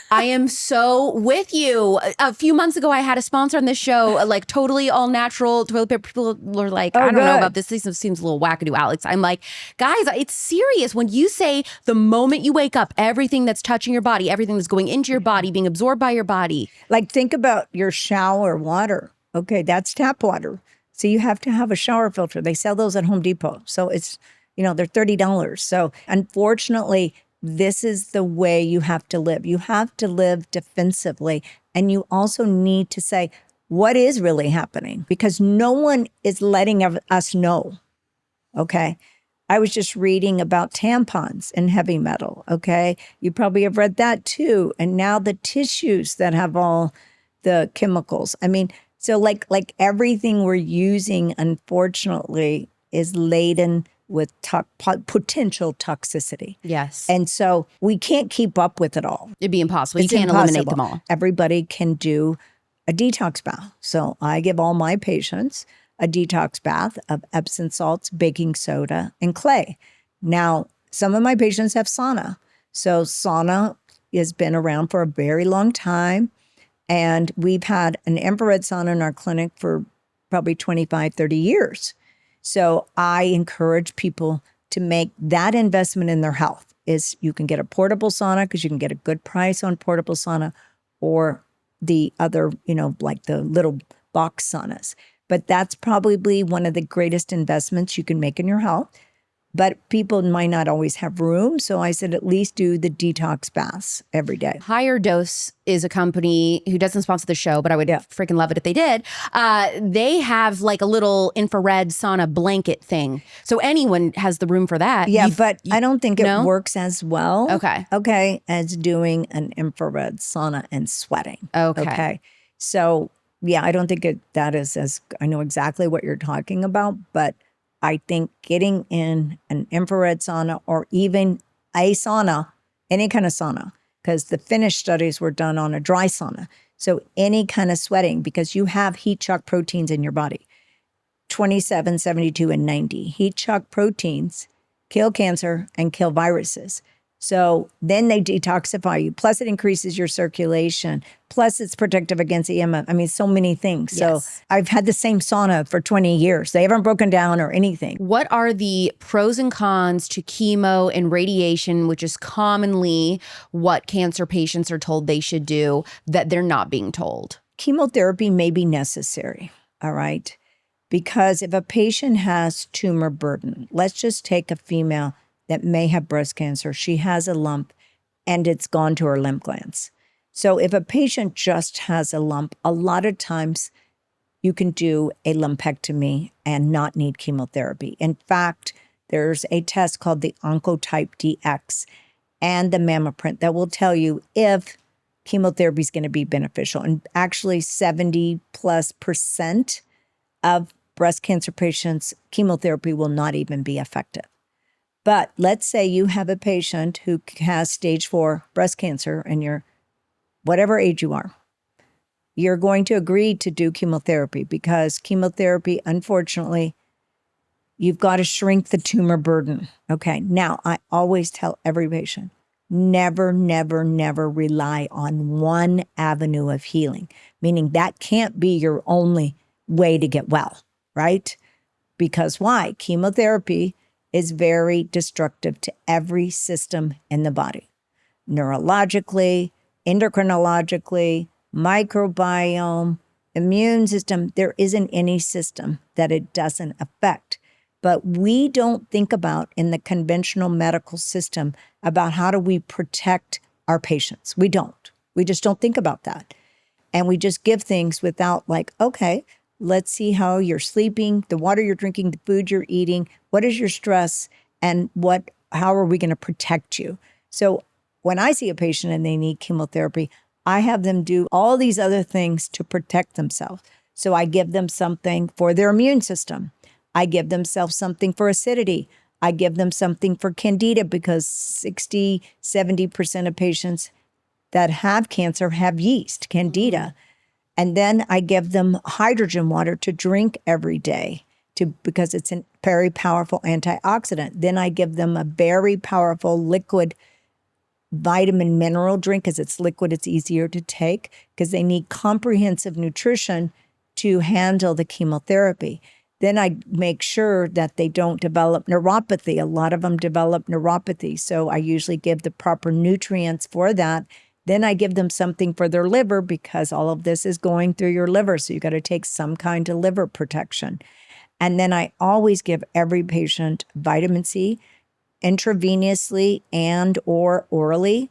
I am so with you. A few months ago, I had a sponsor on this show, like totally all natural toilet paper. People were like, I don't know about this. This seems a little wackadoo, Alex. I'm like, guys, it's serious. When you say the moment you wake up, everything that's touching your body, everything that's going into your body, being absorbed by your body. Like think about your shower water. Okay, that's tap water. So you have to have a shower filter. They sell those at Home Depot. So it's, they're $30. So unfortunately, this is the way you have to live. You have to live defensively. And you also need to say, what is really happening? Because no one is letting us know. Okay. I was just reading about tampons and heavy metal. Okay. You probably have read that too. And now the tissues that have all the chemicals. So like everything we're using, unfortunately, is laden with potential toxicity. Yes. And so we can't keep up with it all. It'd be impossible. You can't eliminate them all. Everybody can do a detox bath. So I give all my patients a detox bath of Epsom salts, baking soda, and clay. Now, some of my patients have sauna. So sauna has been around for a very long time. And we've had an infrared sauna in our clinic for probably 25, 30 years. So I encourage people to make that investment in their health. Is you can get a portable sauna because you can get a good price on portable sauna, or the other, like the little box saunas. But that's probably one of the greatest investments you can make in your health. But people might not always have room. So I said, at least do the detox baths every day. Higher Dose is a company who doesn't sponsor the show, but I would freaking love it if they did. They have like a little infrared sauna blanket thing. So anyone has the room for that. Yeah, but I don't think it works as well. Okay. As doing an infrared sauna and sweating. Okay. So yeah, I don't think that is as, I know exactly what you're talking about, but I think getting in an infrared sauna or even a sauna, any kind of sauna, because the Finnish studies were done on a dry sauna. So any kind of sweating, because you have heat shock proteins in your body, 27, 72, and 90. Heat shock proteins kill cancer and kill viruses. So then they detoxify you. Plus it increases your circulation. Plus it's protective against EMF. So many things. Yes. So I've had the same sauna for 20 years. They haven't broken down or anything. What are the pros and cons to chemo and radiation, which is commonly what cancer patients are told they should do, that they're not being told? Chemotherapy may be necessary, all right? Because if a patient has tumor burden, let's just take a female that may have breast cancer. She has a lump and it's gone to her lymph glands. So if a patient just has a lump, a lot of times you can do a lumpectomy and not need chemotherapy. In fact, there's a test called the Oncotype DX and the Mammoprint that will tell you if chemotherapy is going to be beneficial. And actually 70+% of breast cancer patients, chemotherapy will not even be effective. But let's say you have a patient who has stage 4 breast cancer and you're whatever age you are, you're going to agree to do chemotherapy because chemotherapy, unfortunately, you've got to shrink the tumor burden. Okay. Now, I always tell every patient, never, never, never rely on one avenue of healing, meaning that can't be your only way to get well, right? Because why? Chemotherapy is very destructive to every system in the body. Neurologically, endocrinologically, microbiome, immune system, there isn't any system that it doesn't affect. But we don't think about in the conventional medical system about how do we protect our patients. We don't. We just don't think about that. And we just give things without like, okay, let's see how you're sleeping, the water you're drinking, the food you're eating, what is your stress, and how are we going to protect you? So when I see a patient and they need chemotherapy, I have them do all these other things to protect themselves. So I give them something for their immune system. I give them something for acidity. I give them something for candida because 60, 70% of patients that have cancer have yeast, candida. And then I give them hydrogen water to drink every day because it's a very powerful antioxidant. Then I give them a very powerful liquid vitamin mineral drink because it's liquid, it's easier to take because they need comprehensive nutrition to handle the chemotherapy. Then I make sure that they don't develop neuropathy. A lot of them develop neuropathy. So I usually give the proper nutrients for that. Then I give them something for their liver because all of this is going through your liver. So you got to take some kind of liver protection. And then I always give every patient vitamin C intravenously and or orally.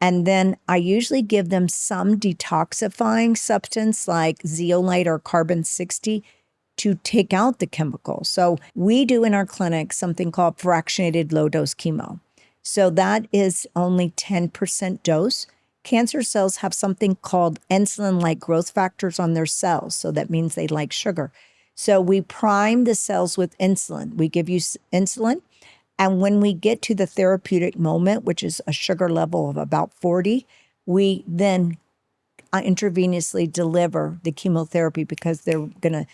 And then I usually give them some detoxifying substance like zeolite or carbon-60 to take out the chemical. So we do in our clinic something called fractionated low-dose chemo. So that is only 10% dose. Cancer cells have something called insulin-like growth factors on their cells. So that means they like sugar. So we prime the cells with insulin. We give you insulin. And when we get to the therapeutic moment, which is a sugar level of about 40, we then intravenously deliver the chemotherapy because they're going to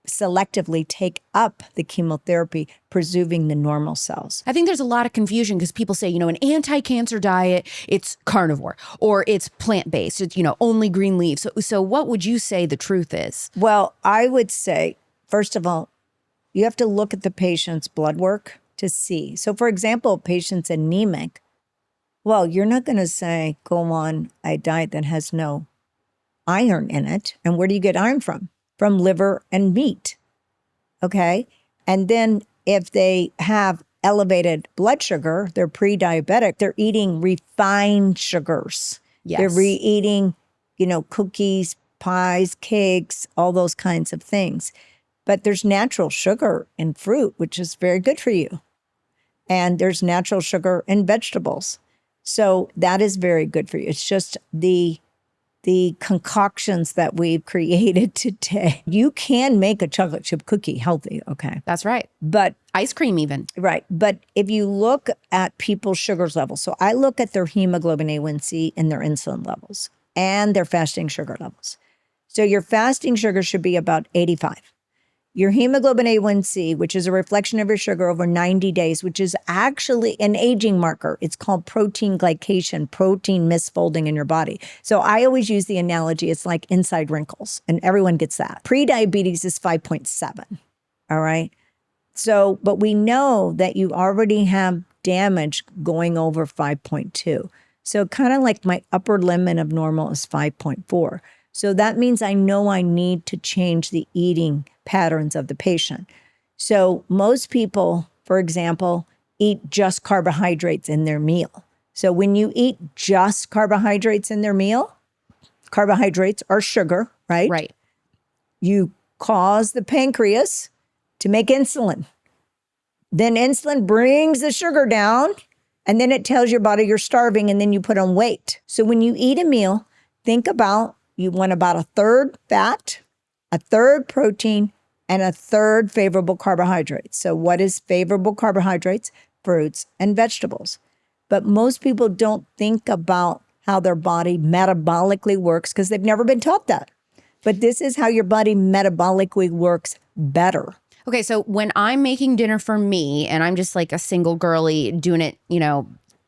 selectively take up the chemotherapy, preserving the normal cells. I think there's a lot of confusion because people say, an anti-cancer diet, it's carnivore or it's plant-based, it's, only green leaves. So what would you say the truth is? Well, I would say, first of all, you have to look at the patient's blood work to see. So for example, a patient's anemic. Well, you're not going to say, go on a diet that has no iron in it. And where do you get iron from? From liver and meat. Okay. And then if they have elevated blood sugar, they're pre-diabetic, they're eating refined sugars. Yes. They're eating, cookies, pies, cakes, all those kinds of things. But there's natural sugar in fruit, which is very good for you. And there's natural sugar in vegetables. So that is very good for you. It's just the concoctions that we've created today. You can make a chocolate chip cookie healthy, okay? That's right. But ice cream even. Right. But if you look at people's sugars levels, so I look at their hemoglobin A1C and their insulin levels and their fasting sugar levels. So your fasting sugar should be about 85. Your hemoglobin A1C, which is a reflection of your sugar over 90 days, which is actually an aging marker. It's called protein glycation, protein misfolding in your body. So I always use the analogy, it's like inside wrinkles, and everyone gets that. Pre-diabetes is 5.7, all right? So, but we know that you already have damage going over 5.2. So kind of like my upper limit of normal is 5.4. So that means I know I need to change the eating patterns of the patient. So most people, for example, eat just carbohydrates in their meal. So when you eat just carbohydrates in their meal, carbohydrates are sugar, right? Right. You cause the pancreas to make insulin. Then insulin brings the sugar down, and then it tells your body you're starving, and then you put on weight. So when you eat a meal, think about you want about a third fat, a third protein, and a third favorable carbohydrates. So what is favorable carbohydrates? Fruits and vegetables. But most people don't think about how their body metabolically works because they've never been taught that. But this is how your body metabolically works better. Okay, so when I'm making dinner for me and I'm just like a single girly doing it,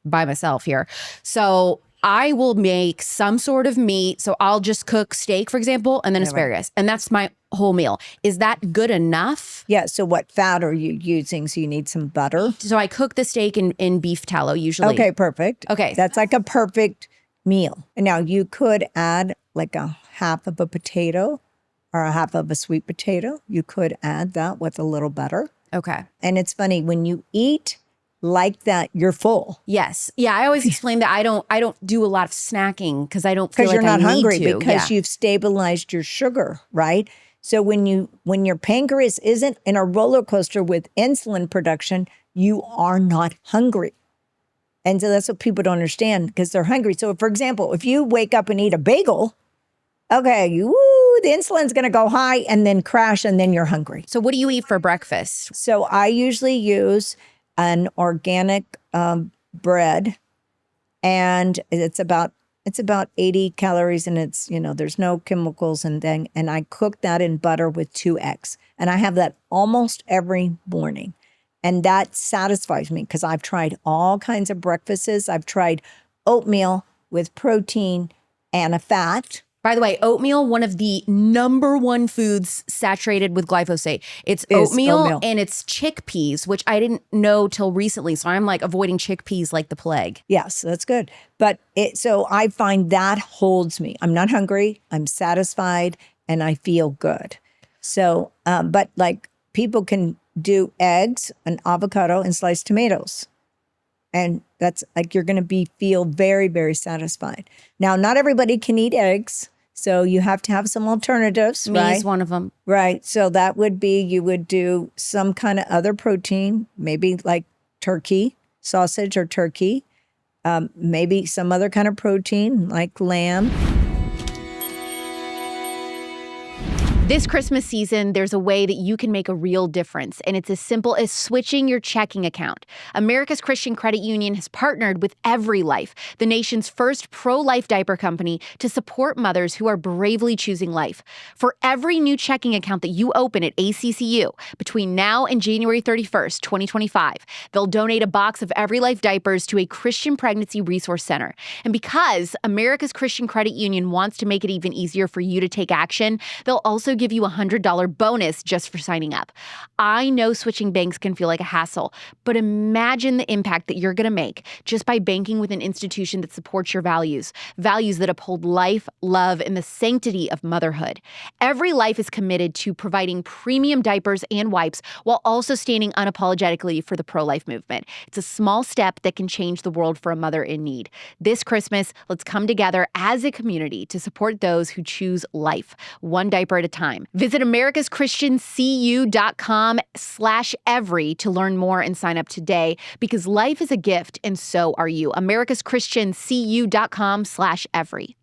by myself here. So I will make some sort of meat. So I'll just cook steak, for example, and then asparagus. And that's my whole meal. Is that good enough? Yeah. So what fat are you using? So you need some butter. So I cook the steak in beef tallow usually. Okay, perfect. Okay. That's like a perfect meal. And now you could add like a half of a potato or a half of a sweet potato. You could add that with a little butter. Okay. And it's funny, when you eat like that, you're full. Yes. Yeah. I always explain that I don't do a lot of snacking because I don't feel Because like you're not I need hungry, to. because Yeah. you've stabilized your sugar, right? So when your pancreas isn't in a roller coaster with insulin production, you are not hungry. And so that's what people don't understand, because they're hungry. So for example, if you wake up and eat a bagel, okay, the insulin's going to go high and then crash, and then you're hungry. So what do you eat for breakfast? So I usually use an organic bread, and it's about 80 calories, and it's, there's no chemicals, and I cook that in butter with 2 eggs. And I have that almost every morning. And that satisfies me, because I've tried all kinds of breakfasts. I've tried oatmeal with protein and a fat. By the way, oatmeal, one of the #1 foods saturated with glyphosate. It's oatmeal and it's chickpeas, which I didn't know till recently. So I'm like avoiding chickpeas like the plague. Yes, that's good. But so I find that holds me. I'm not hungry, I'm satisfied, and I feel good. So, but like, people can do eggs, an avocado, and sliced tomatoes. And that's like, you're going to feel very, very satisfied. Now, not everybody can eat eggs, so you have to have some alternatives, Me right? is one of them. Right. So that would be, you would do some kind of other protein, maybe like turkey, sausage or turkey, maybe some other kind of protein like lamb. This Christmas season, there's a way that you can make a real difference, and it's as simple as switching your checking account. America's Christian Credit Union has partnered with EveryLife, the nation's first pro-life diaper company, to support mothers who are bravely choosing life. For every new checking account that you open at ACCU between now and January 31st, 2025, they'll donate a box of EveryLife diapers to a Christian pregnancy resource center. And because America's Christian Credit Union wants to make it even easier for you to take action, they'll also give you a $100 bonus just for signing up. I know switching banks can feel like a hassle, but imagine the impact that you're going to make just by banking with an institution that supports your values that uphold life, love, and the sanctity of motherhood. EveryLife is committed to providing premium diapers and wipes while also standing unapologetically for the pro-life movement. It's a small step that can change the world for a mother in need. This Christmas, let's come together as a community to support those who choose life, one diaper at a time. Visit americaschristiancu.com/every to learn more and sign up today, because life is a gift and so are you. americaschristiancu.com/every.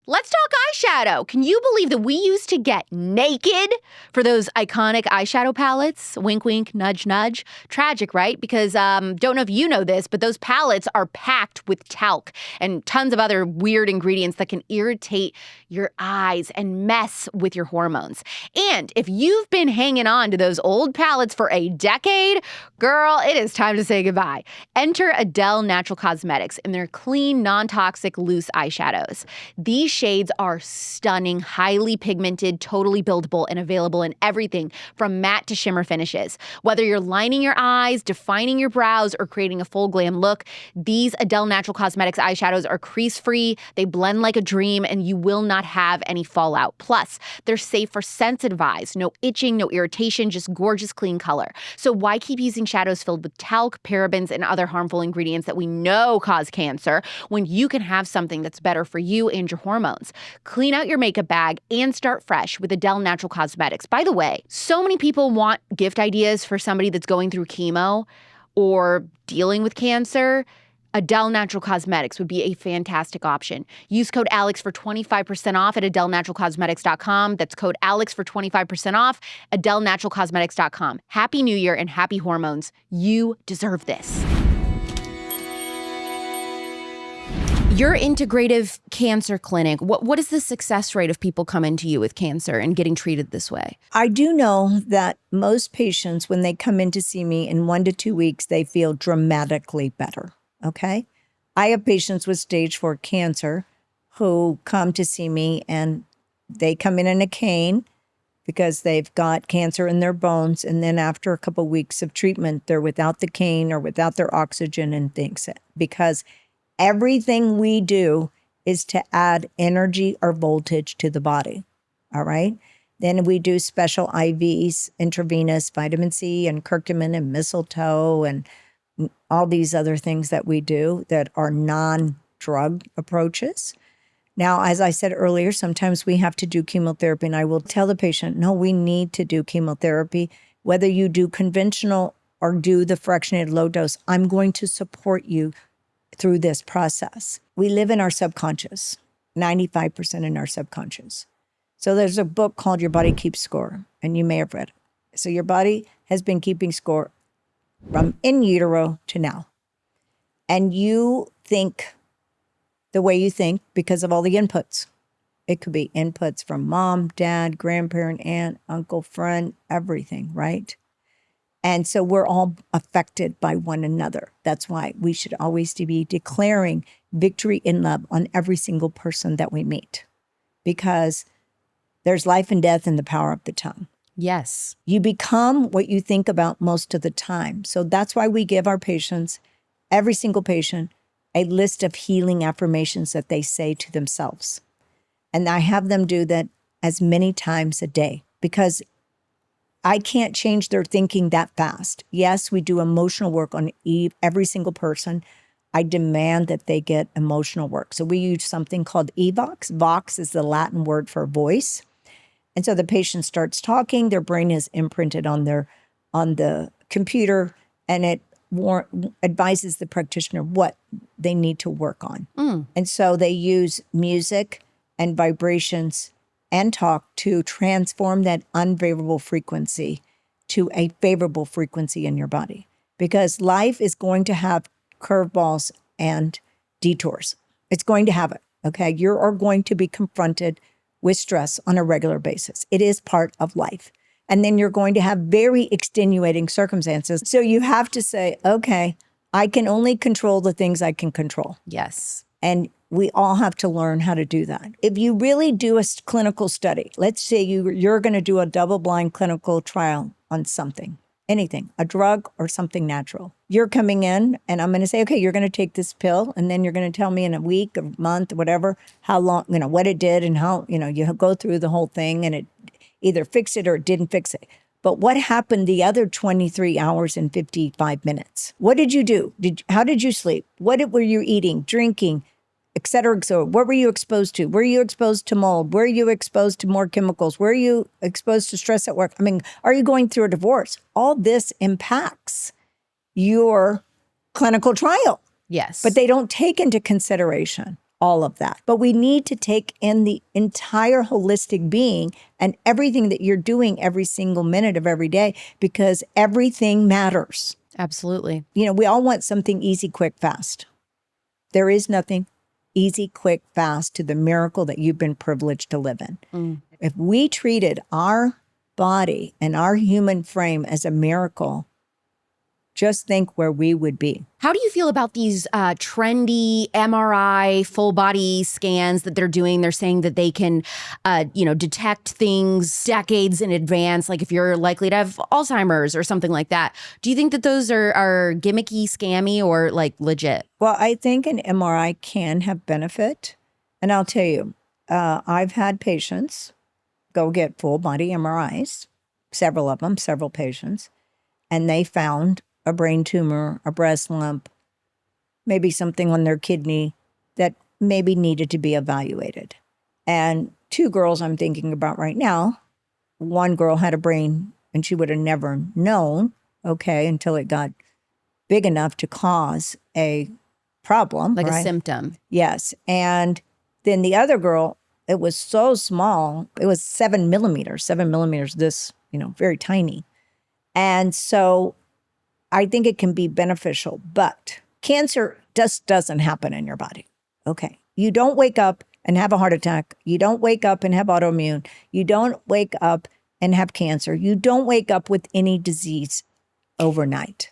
Let's talk eyeshadow. Can you believe that we used to get naked for those iconic eyeshadow palettes? Wink, wink, nudge, nudge. Tragic, right? Because don't know if you know this, but those palettes are packed with talc and tons of other weird ingredients that can irritate your eyes and mess with your hormones. And if you've been hanging on to those old palettes for a decade, girl, it is time to say goodbye. Enter Adele Natural Cosmetics and their clean, non-toxic, loose eyeshadows. These shades are stunning, highly pigmented, totally buildable, and available in everything from matte to shimmer finishes. Whether you're lining your eyes, defining your brows, or creating a full glam look, these Adele Natural Cosmetics eyeshadows are crease-free, they blend like a dream, and you will not have any fallout. Plus, they're safe for sensitive eyes, no itching, no irritation, just gorgeous, clean color. So why keep using shadows filled with talc, parabens, and other harmful ingredients that we know cause cancer when you can have something that's better for you and your hormones? Clean out your makeup bag and start fresh with Adele Natural Cosmetics. By the way, so many people want gift ideas for somebody that's going through chemo or dealing with cancer. Adele Natural Cosmetics would be a fantastic option. Use code ALEX for 25% off at AdeleNaturalCosmetics.com. That's code ALEX for 25% off, AdeleNaturalCosmetics.com. Happy New Year and happy hormones. You deserve this. Your integrative cancer clinic, what is the success rate of people coming to you with cancer and getting treated this way? I do know that most patients, when they come in to see me in 1 to 2 weeks, they feel dramatically better, okay? I have patients with stage 4 cancer who come to see me, and they come in a cane because they've got cancer in their bones. And then after a couple of weeks of treatment, they're without the cane or without their oxygen and things, because everything we do is to add energy or voltage to the body, all right? Then we do special IVs, intravenous vitamin C and curcumin and mistletoe and all these other things that we do that are non-drug approaches. Now, as I said earlier, sometimes we have to do chemotherapy, and I will tell the patient, no, we need to do chemotherapy. Whether you do conventional or do the fractionated low dose, I'm going to support you through this process. We live in our subconscious, 95% in our subconscious. So there's a book called Your Body Keeps Score, and you may have read it. So your body has been keeping score from in utero to now. And you think the way you think because of all the inputs. It could be inputs from mom, dad, grandparent, aunt, uncle, friend, everything, right? And so we're all affected by one another. That's why we should always be declaring victory in love on every single person that we meet, because there's life and death in the power of the tongue. Yes. You become what you think about most of the time. So that's why we give our patients, every single patient, a list of healing affirmations that they say to themselves. And I have them do that as many times a day, because I can't change their thinking that fast. Yes, we do emotional work on every single person. I demand that they get emotional work. So we use something called EVOX. VOX is the Latin word for voice. And so the patient starts talking, their brain is imprinted on the computer, and it advises the practitioner what they need to work on. And so they use music and vibrations and talk to transform that unfavorable frequency to a favorable frequency in your body. Because life is going to have curveballs and detours. It's going to have it, okay? You are going to be confronted with stress on a regular basis. It is part of life. And then you're going to have very extenuating circumstances. So you have to say, okay, I can only control the things I can control. Yes. And we all have to learn how to do that. If you really do a clinical study, let's say you're going to do a double-blind clinical trial on something, anything, a drug or something natural. You're coming in and I'm going to say, okay, you're going to take this pill, and then you're going to tell me in a week, a month, whatever, how long, what it did and how, you go through the whole thing and it either fixed it or it didn't fix it. But what happened the other 23 hours and 55 minutes? What did you do? How did you sleep? What were you eating, drinking, et cetera, et cetera? What were you exposed to? Were you exposed to mold? Were you exposed to more chemicals? Were you exposed to stress at work? I mean, are you going through a divorce? All this impacts your clinical trial. Yes. But they don't take into consideration all of that. But we need to take in the entire holistic being and everything that you're doing every single minute of every day, because everything matters. Absolutely. We all want something easy, quick, fast. There is nothing easy, quick, fast to the miracle that you've been privileged to live in. If we treated our body and our human frame as a miracle, just think where we would be. How do you feel about these trendy MRI full body scans that they're doing? They're saying that they can, detect things decades in advance, like if you're likely to have Alzheimer's or something like that. Do you think that those are gimmicky, scammy, or like legit? Well, I think an MRI can have benefit. And I'll tell you, I've had patients go get full body MRIs, several of them, several patients, and they found a brain tumor, a breast lump, maybe something on their kidney that maybe needed to be evaluated. And 2 girls I'm thinking about right now, one girl had a brain and she would have never known, until it got big enough to cause a problem. Like right? a symptom. Yes. And then the other girl, it was so small, it was 7 millimeters, this, very tiny. And so I think it can be beneficial, but cancer just doesn't happen in your body. Okay. You don't wake up and have a heart attack. You don't wake up and have autoimmune. You don't wake up and have cancer. You don't wake up with any disease overnight.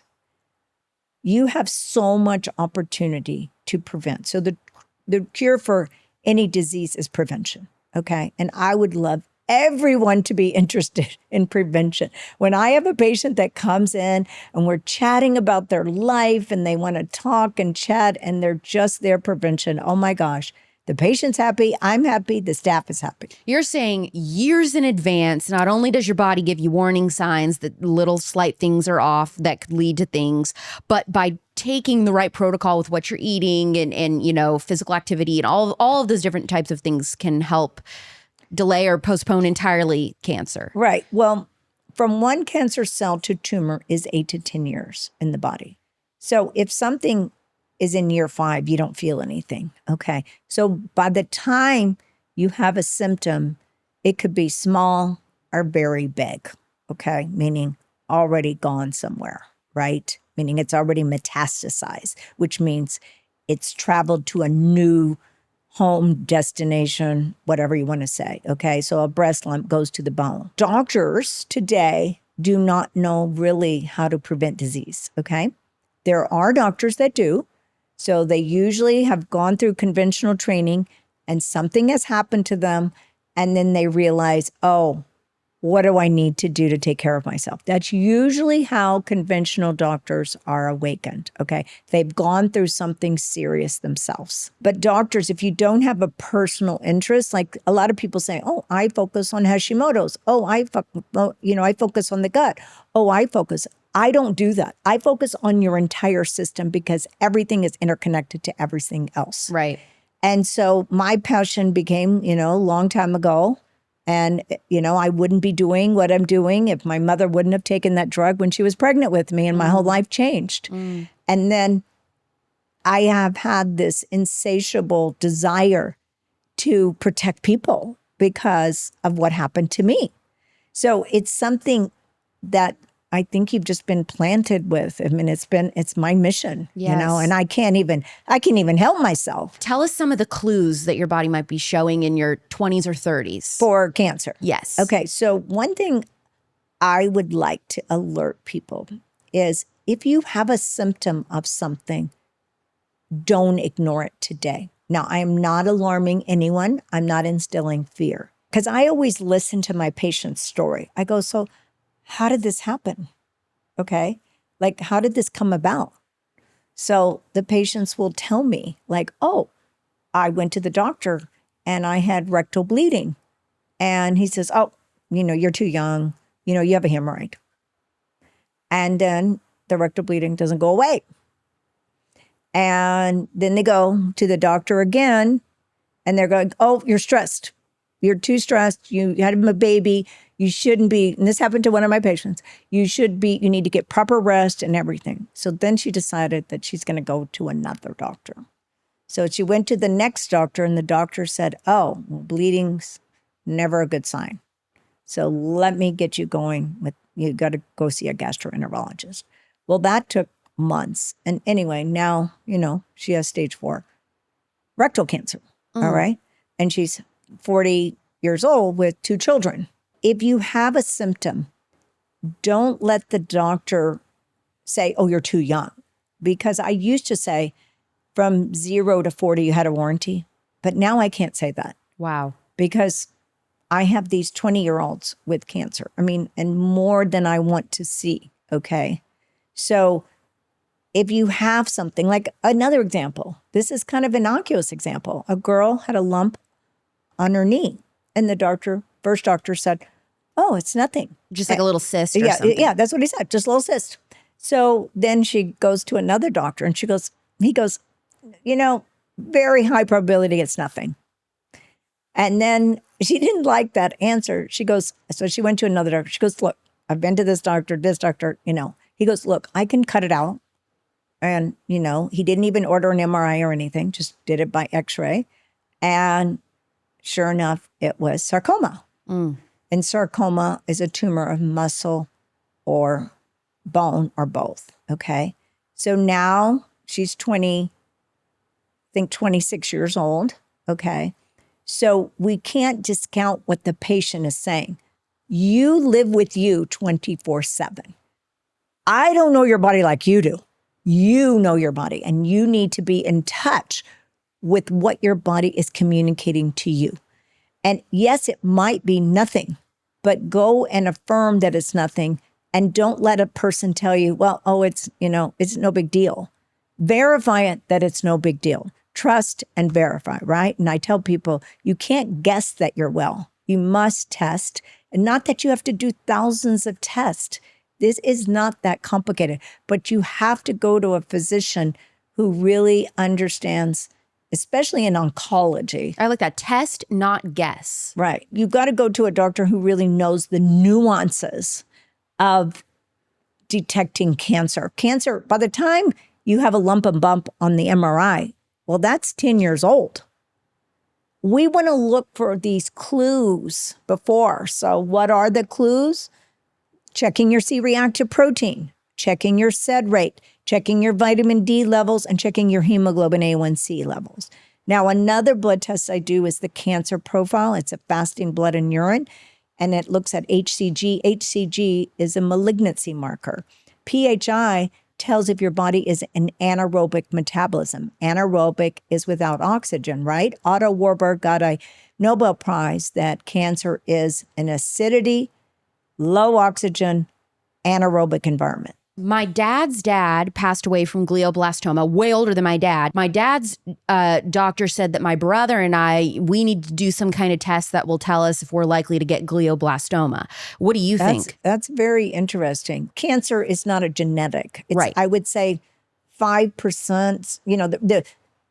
You have so much opportunity to prevent. So the cure for any disease is prevention. Okay. And I would love everyone to be interested in prevention. When I have a patient that comes in and we're chatting about their life and they want to talk and chat and they're just their prevention, oh my gosh, The patient's happy, I'm happy, the staff is happy. You're saying years in advance, not only does your body give you warning signs that little slight things are off that could lead to things, but by taking the right protocol with what you're eating and you know, physical activity and all of those different types of things can help delay or postpone entirely cancer. Right. Well, from one cancer cell to tumor is 8 to 10 years in the body. So if something is in year 5, you don't feel anything. Okay. So by the time you have a symptom, it could be small or very big. Okay. Meaning already gone somewhere, right? Meaning it's already metastasized, which means it's traveled to a new home, destination, whatever you want to say. Okay. So a breast lump goes to the bone. Doctors today do not know really how to prevent disease. Okay. There are doctors that do. So they usually have gone through conventional training and something has happened to them. And then they realize, oh, what do I need to do to take care of myself? That's usually how conventional doctors are awakened. Okay. They've gone through something serious themselves. But doctors, if you don't have a personal interest, like a lot of people say, oh, I focus on Hashimoto's. Oh, I focus on the gut. Oh, I don't do that. I focus on your entire system because everything is interconnected to everything else. Right. And so my passion became, a long time ago. And, I wouldn't be doing what I'm doing if my mother wouldn't have taken that drug when she was pregnant with me and my whole life changed. And then I have had this insatiable desire to protect people because of what happened to me. So it's something that I think you've just been planted with. I mean, it's my mission, Yes. And I can't even help myself. Tell us some of the clues that your body might be showing in your 20s or 30s. For cancer. Yes. Okay. So one thing I would like to alert people is if you have a symptom of something, don't ignore it today. Now, I am not alarming anyone. I'm not instilling fear because I always listen to my patient's story. I go, so how did this happen? Okay. Like, how did this come about? So the patients will tell me like, oh, I went to the doctor and I had rectal bleeding. And he says, oh, you're too young. You have a hemorrhoid. And then the rectal bleeding doesn't go away. And then they go to the doctor again and they're going, oh, you're stressed. You're too stressed. You had a baby. You shouldn't be. And this happened to one of my patients. You need to get proper rest and everything. So then she decided that she's going to go to another doctor. So she went to the next doctor and the doctor said, oh, bleeding's never a good sign. So let me get you going you got to go see a gastroenterologist. Well, that took months. And anyway, now, she has stage 4 rectal cancer. All right. And she's 40 years old with 2 children. If you have a symptom, don't let the doctor say, oh, you're too young. Because I used to say from 0 to 40, you had a warranty. But now I can't say that. Wow. Because I have these 20-year-olds with cancer. I mean, and more than I want to see. Okay. So if you have something like another example, this is kind of innocuous example. A girl had a lump on her knee and the first doctor said, oh, it's nothing. Just like a little cyst or something. Yeah, that's what he said. Just a little cyst. So then she goes to another doctor and he goes, very high probability it's nothing. And then she didn't like that answer. So she went to another doctor. She goes, look, I've been to this doctor. He goes, look, I can cut it out. And, he didn't even order an MRI or anything, just did it by x-ray. And sure enough, it was sarcoma. And sarcoma is a tumor of muscle or bone or both. Okay. So now she's 26 years old. Okay. So we can't discount what the patient is saying. You live with you 24/7. I don't know your body like you do. You know your body and you need to be in touch with what your body is communicating to you. And yes, it might be nothing, but go and affirm that it's nothing and don't let a person tell you, well, it's no big deal. Verify it that it's no big deal. trust, and verify, right? And I tell people, you can't guess that you're well. You must test. And not that you have to do thousands of tests. This is not that complicated, but you have to go to a physician who really understands, especially in oncology. I like that. Test, not guess. Right. You've got to go to a doctor who really knows the nuances of detecting cancer. Cancer, by the time you have a lump and bump on the MRI, well, that's 10 years old. We want to look for these clues before. So what are the clues? Checking your C-reactive protein, checking your SED rate, checking your vitamin D levels, and checking your hemoglobin A1C levels. Now, another blood test I do is the cancer profile. It's a fasting blood and urine, and it looks at HCG. HCG is a malignancy marker. PHI tells if your body is an anaerobic metabolism. Anaerobic is without oxygen, right? Otto Warburg got a Nobel Prize that cancer is an acidity, low oxygen, anaerobic environment. My dad's dad passed away from glioblastoma, way older than my dad. My dad's doctor said that my brother and we need to do some kind of test that will tell us if we're likely to get glioblastoma. What do you think? That's very interesting. Cancer is not a genetic. It's, right. I would say 5%,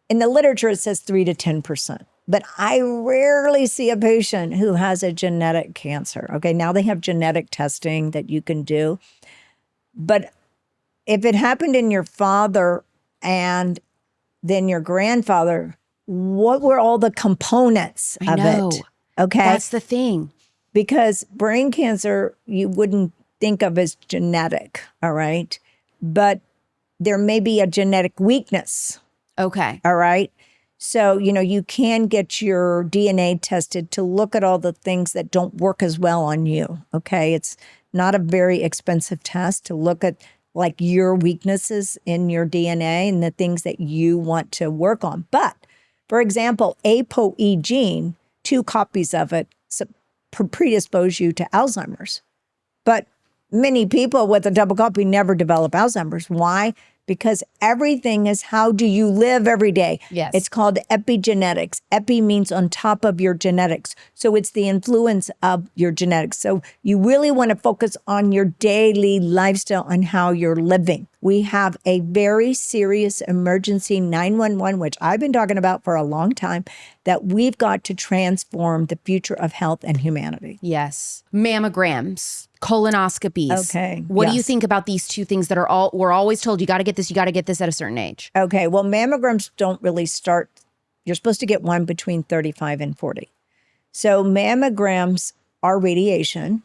in the literature, it says 3 to 10%. But I rarely see a patient who has a genetic cancer. Okay, now they have genetic testing that you can do. But if it happened in your father and then your grandfather, what were all the components of it? Okay. That's the thing. Because brain cancer, you wouldn't think of as genetic, all right? But there may be a genetic weakness. Okay. All right. So, you can get your DNA tested to look at all the things that don't work as well on you. Okay. It's not a very expensive test to look at like your weaknesses in your DNA and the things that you want to work on. But for example, ApoE gene, 2 copies of it predispose you to Alzheimer's. But many people with a double copy never develop Alzheimer's. Why? Because everything is how do you live every day. Yes. It's called epigenetics. Epi means on top of your genetics. So it's the influence of your genetics. So you really want to focus on your daily lifestyle and how you're living. We have a very serious emergency 911, which I've been talking about for a long time, that we've got to transform the future of health and humanity. Yes. Mammograms, colonoscopies. Okay. What do you think about these two things that we're always told you got to get this at a certain age? Okay. Well, mammograms don't really start. You're supposed to get one between 35 and 40. So mammograms are radiation.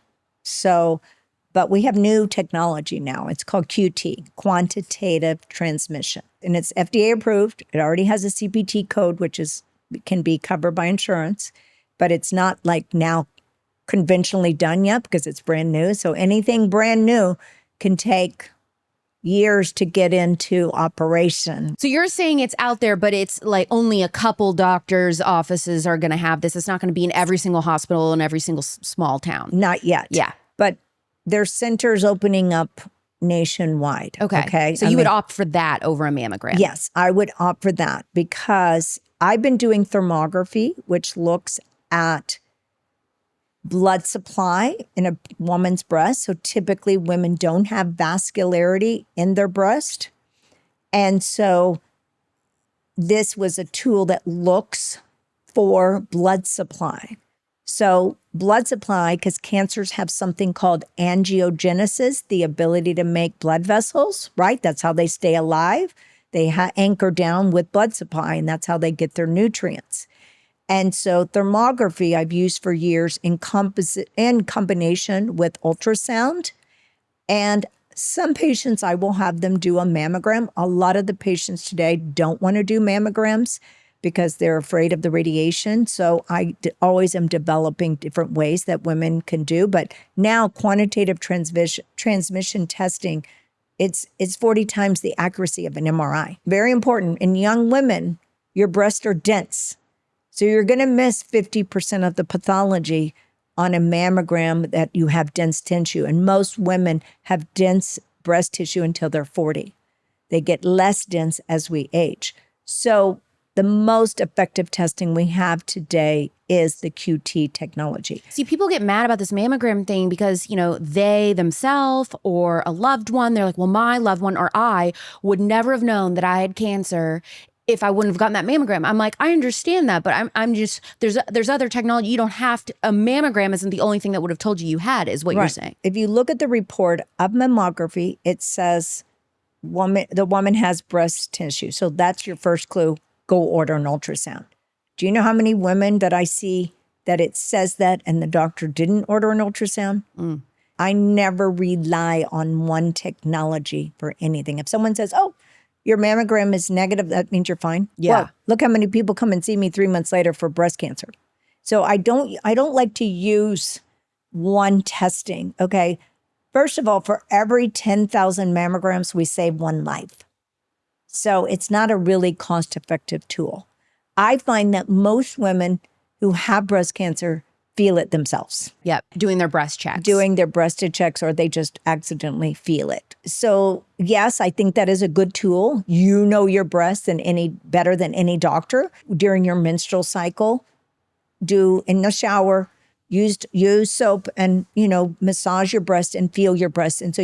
But we have new technology now. It's called QT, quantitative transmission. And it's FDA approved. It already has a CPT code, which can be covered by insurance. But it's not like now conventionally done yet because it's brand new. So anything brand new can take years to get into operation. So you're saying it's out there, but it's like only a couple doctors' offices are going to have this. It's not going to be in every single hospital in every single small town. Not yet. Yeah. But there's centers opening up nationwide. Okay. So you would opt for that over a mammogram? Yes, I would opt for that because I've been doing thermography, which looks at blood supply in a woman's breast. So typically women don't have vascularity in their breast. And so this was a tool that looks for blood supply. So blood supply, because cancers have something called angiogenesis, the ability to make blood vessels, right? That's how they stay alive. They anchor down with blood supply, and that's how they get their nutrients. And so thermography I've used for years in combination with ultrasound. And some patients, I will have them do a mammogram. A lot of the patients today don't want to do mammograms because they're afraid of the radiation. So I always am developing different ways that women can do. But now quantitative transmission testing, it's 40 times the accuracy of an MRI. Very important. In young women, your breasts are dense. So you're going to miss 50% of the pathology on a mammogram that you have dense tissue. And most women have dense breast tissue until they're 40. They get less dense as we age. So the most effective testing we have today is the QT technology. See, people get mad about this mammogram thing because, they themselves or a loved one, they're like, well, my loved one or I would never have known that I had cancer if I wouldn't have gotten that mammogram. I'm like, I understand that, but I'm just, there's other technology. You don't have to, a mammogram isn't the only thing that would have told you had, is what you're saying. If you look at the report of mammography, it says the woman has breast tissue. So that's your first clue. Go order an ultrasound. Do you know how many women that I see that it says that and the doctor didn't order an ultrasound? I never rely on one technology for anything. If someone says, oh, your mammogram is negative, that means you're fine. Yeah. Well, look how many people come and see me 3 months later for breast cancer. So I don't like to use one testing, okay? First of all, for every 10,000 mammograms, we save one life. So it's not a really cost-effective tool. I find that most women who have breast cancer feel it themselves. Yep, doing their breast checks. Doing their breast checks, or they just accidentally feel it. So yes, I think that is a good tool. You know your breasts better than any doctor. During your menstrual cycle, do in the shower, use soap and, massage your breast and feel your breast. And so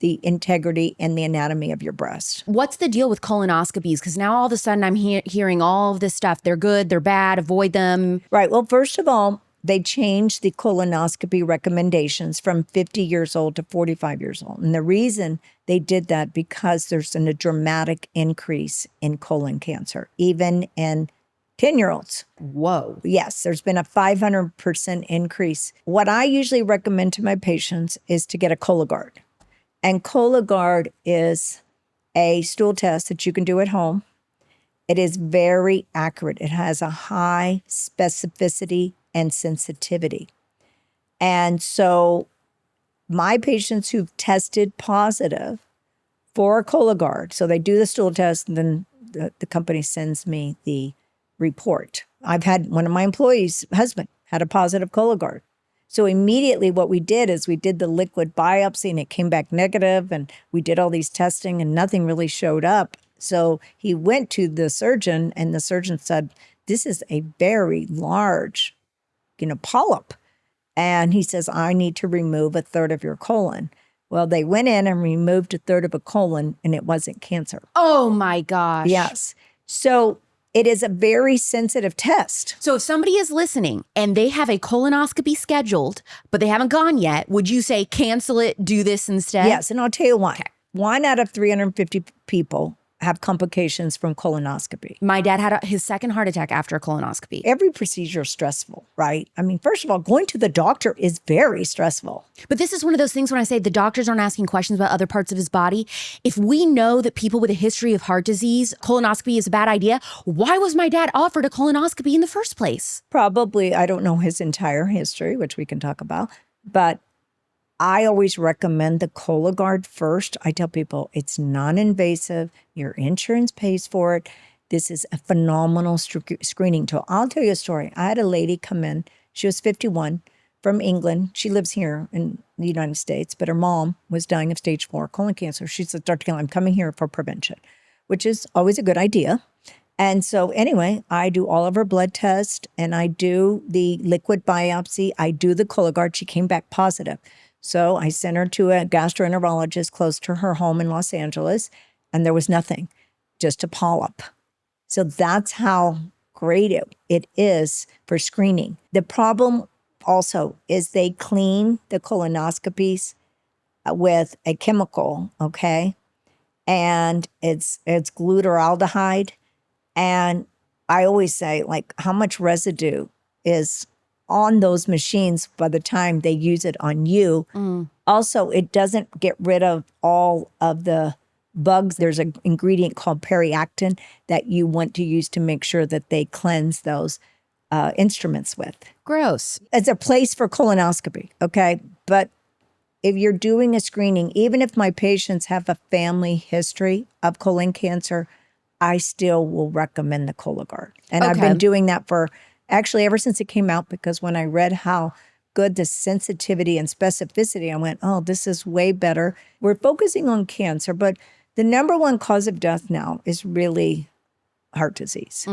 the integrity and the anatomy of your breast. What's the deal with colonoscopies? Because now all of a sudden I'm hearing all of this stuff. They're good, they're bad, avoid them. Right. Well, first of all, they changed the colonoscopy recommendations from 50 years old to 45 years old. And the reason they did that, because there's a dramatic increase in colon cancer, even in 10-year-olds. Whoa. Yes, there's been a 500% increase. What I usually recommend to my patients is to get a Cologuard. And Cologuard is a stool test that you can do at home. It is very accurate. It has a high specificity and sensitivity. And so my patients who've tested positive for Cologuard, so they do the stool test, and then the company sends me the report. I've had one of my employees' husband had a positive Cologuard. So immediately what we did is we did the liquid biopsy and it came back negative, and we did all these testing and nothing really showed up. So he went to the surgeon and the surgeon said, this is a very large, polyp. And he says, I need to remove a third of your colon. Well, they went in and removed a third of a colon and it wasn't cancer. Oh my gosh. Yes. So it is a very sensitive test. So if somebody is listening and they have a colonoscopy scheduled, but they haven't gone yet, would you say cancel it, do this instead? Yes, and I'll tell you why. Okay. 1 out of 350 people have complications from colonoscopy. My dad had his second heart attack after a colonoscopy. Every procedure is stressful, right? I mean, first of all, going to the doctor is very stressful. But this is one of those things when I say the doctors aren't asking questions about other parts of his body. If we know that people with a history of heart disease, colonoscopy is a bad idea, why was my dad offered a colonoscopy in the first place? Probably, I don't know his entire history, which we can talk about, but I always recommend the Cologuard first. I tell people it's non-invasive. Your insurance pays for it. This is a phenomenal screening tool. I'll tell you a story. I had a lady come in. She was 51 from England. She lives here in the United States, but her mom was dying of stage 4 colon cancer. She said, Dr. Connealy, I'm coming here for prevention, which is always a good idea. And so anyway, I do all of her blood tests and I do the liquid biopsy. I do the Cologuard. She came back positive. So I sent her to a gastroenterologist close to her home in Los Angeles, and there was nothing, just a polyp. So that's how great it is for screening. The problem also is they clean the colonoscopies with a chemical, okay? And it's glutaraldehyde. And I always say, like, how much residue is on those machines by the time they use it on you. Also, it doesn't get rid of all of the bugs. There's an ingredient called periactin that you want to use to make sure that they cleanse those instruments with. Gross. It's a place for colonoscopy, okay? But if you're doing a screening, even if my patients have a family history of colon cancer, I still will recommend the Cologuard. And I've been doing that for actually ever since it came out, because when I read how good the sensitivity and specificity, I went, oh, this is way better. We're focusing on cancer, but the number one cause of death now is really heart disease.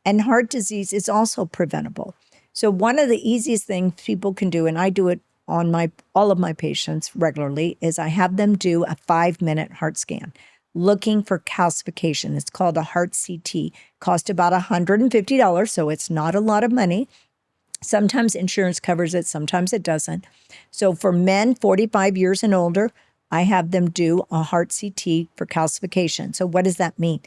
And heart disease is also preventable. So one of the easiest things people can do, and I do it on all of my patients regularly, is I have them do a 5-minute heart scan looking for calcification. It's called a heart CT. Cost about $150, so it's not a lot of money. Sometimes insurance covers it, sometimes it doesn't. So for men 45 years and older, I have them do a heart CT for calcification. So what does that mean?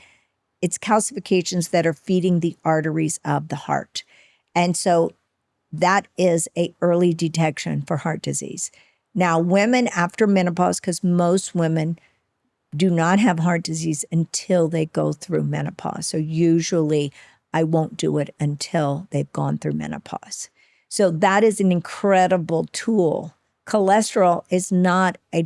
It's calcifications that are feeding the arteries of the heart. And so that is an early detection for heart disease. Now, women after menopause, because most women do not have heart disease until they go through menopause. So usually I won't do it until they've gone through menopause. So that is an incredible tool. Cholesterol is not a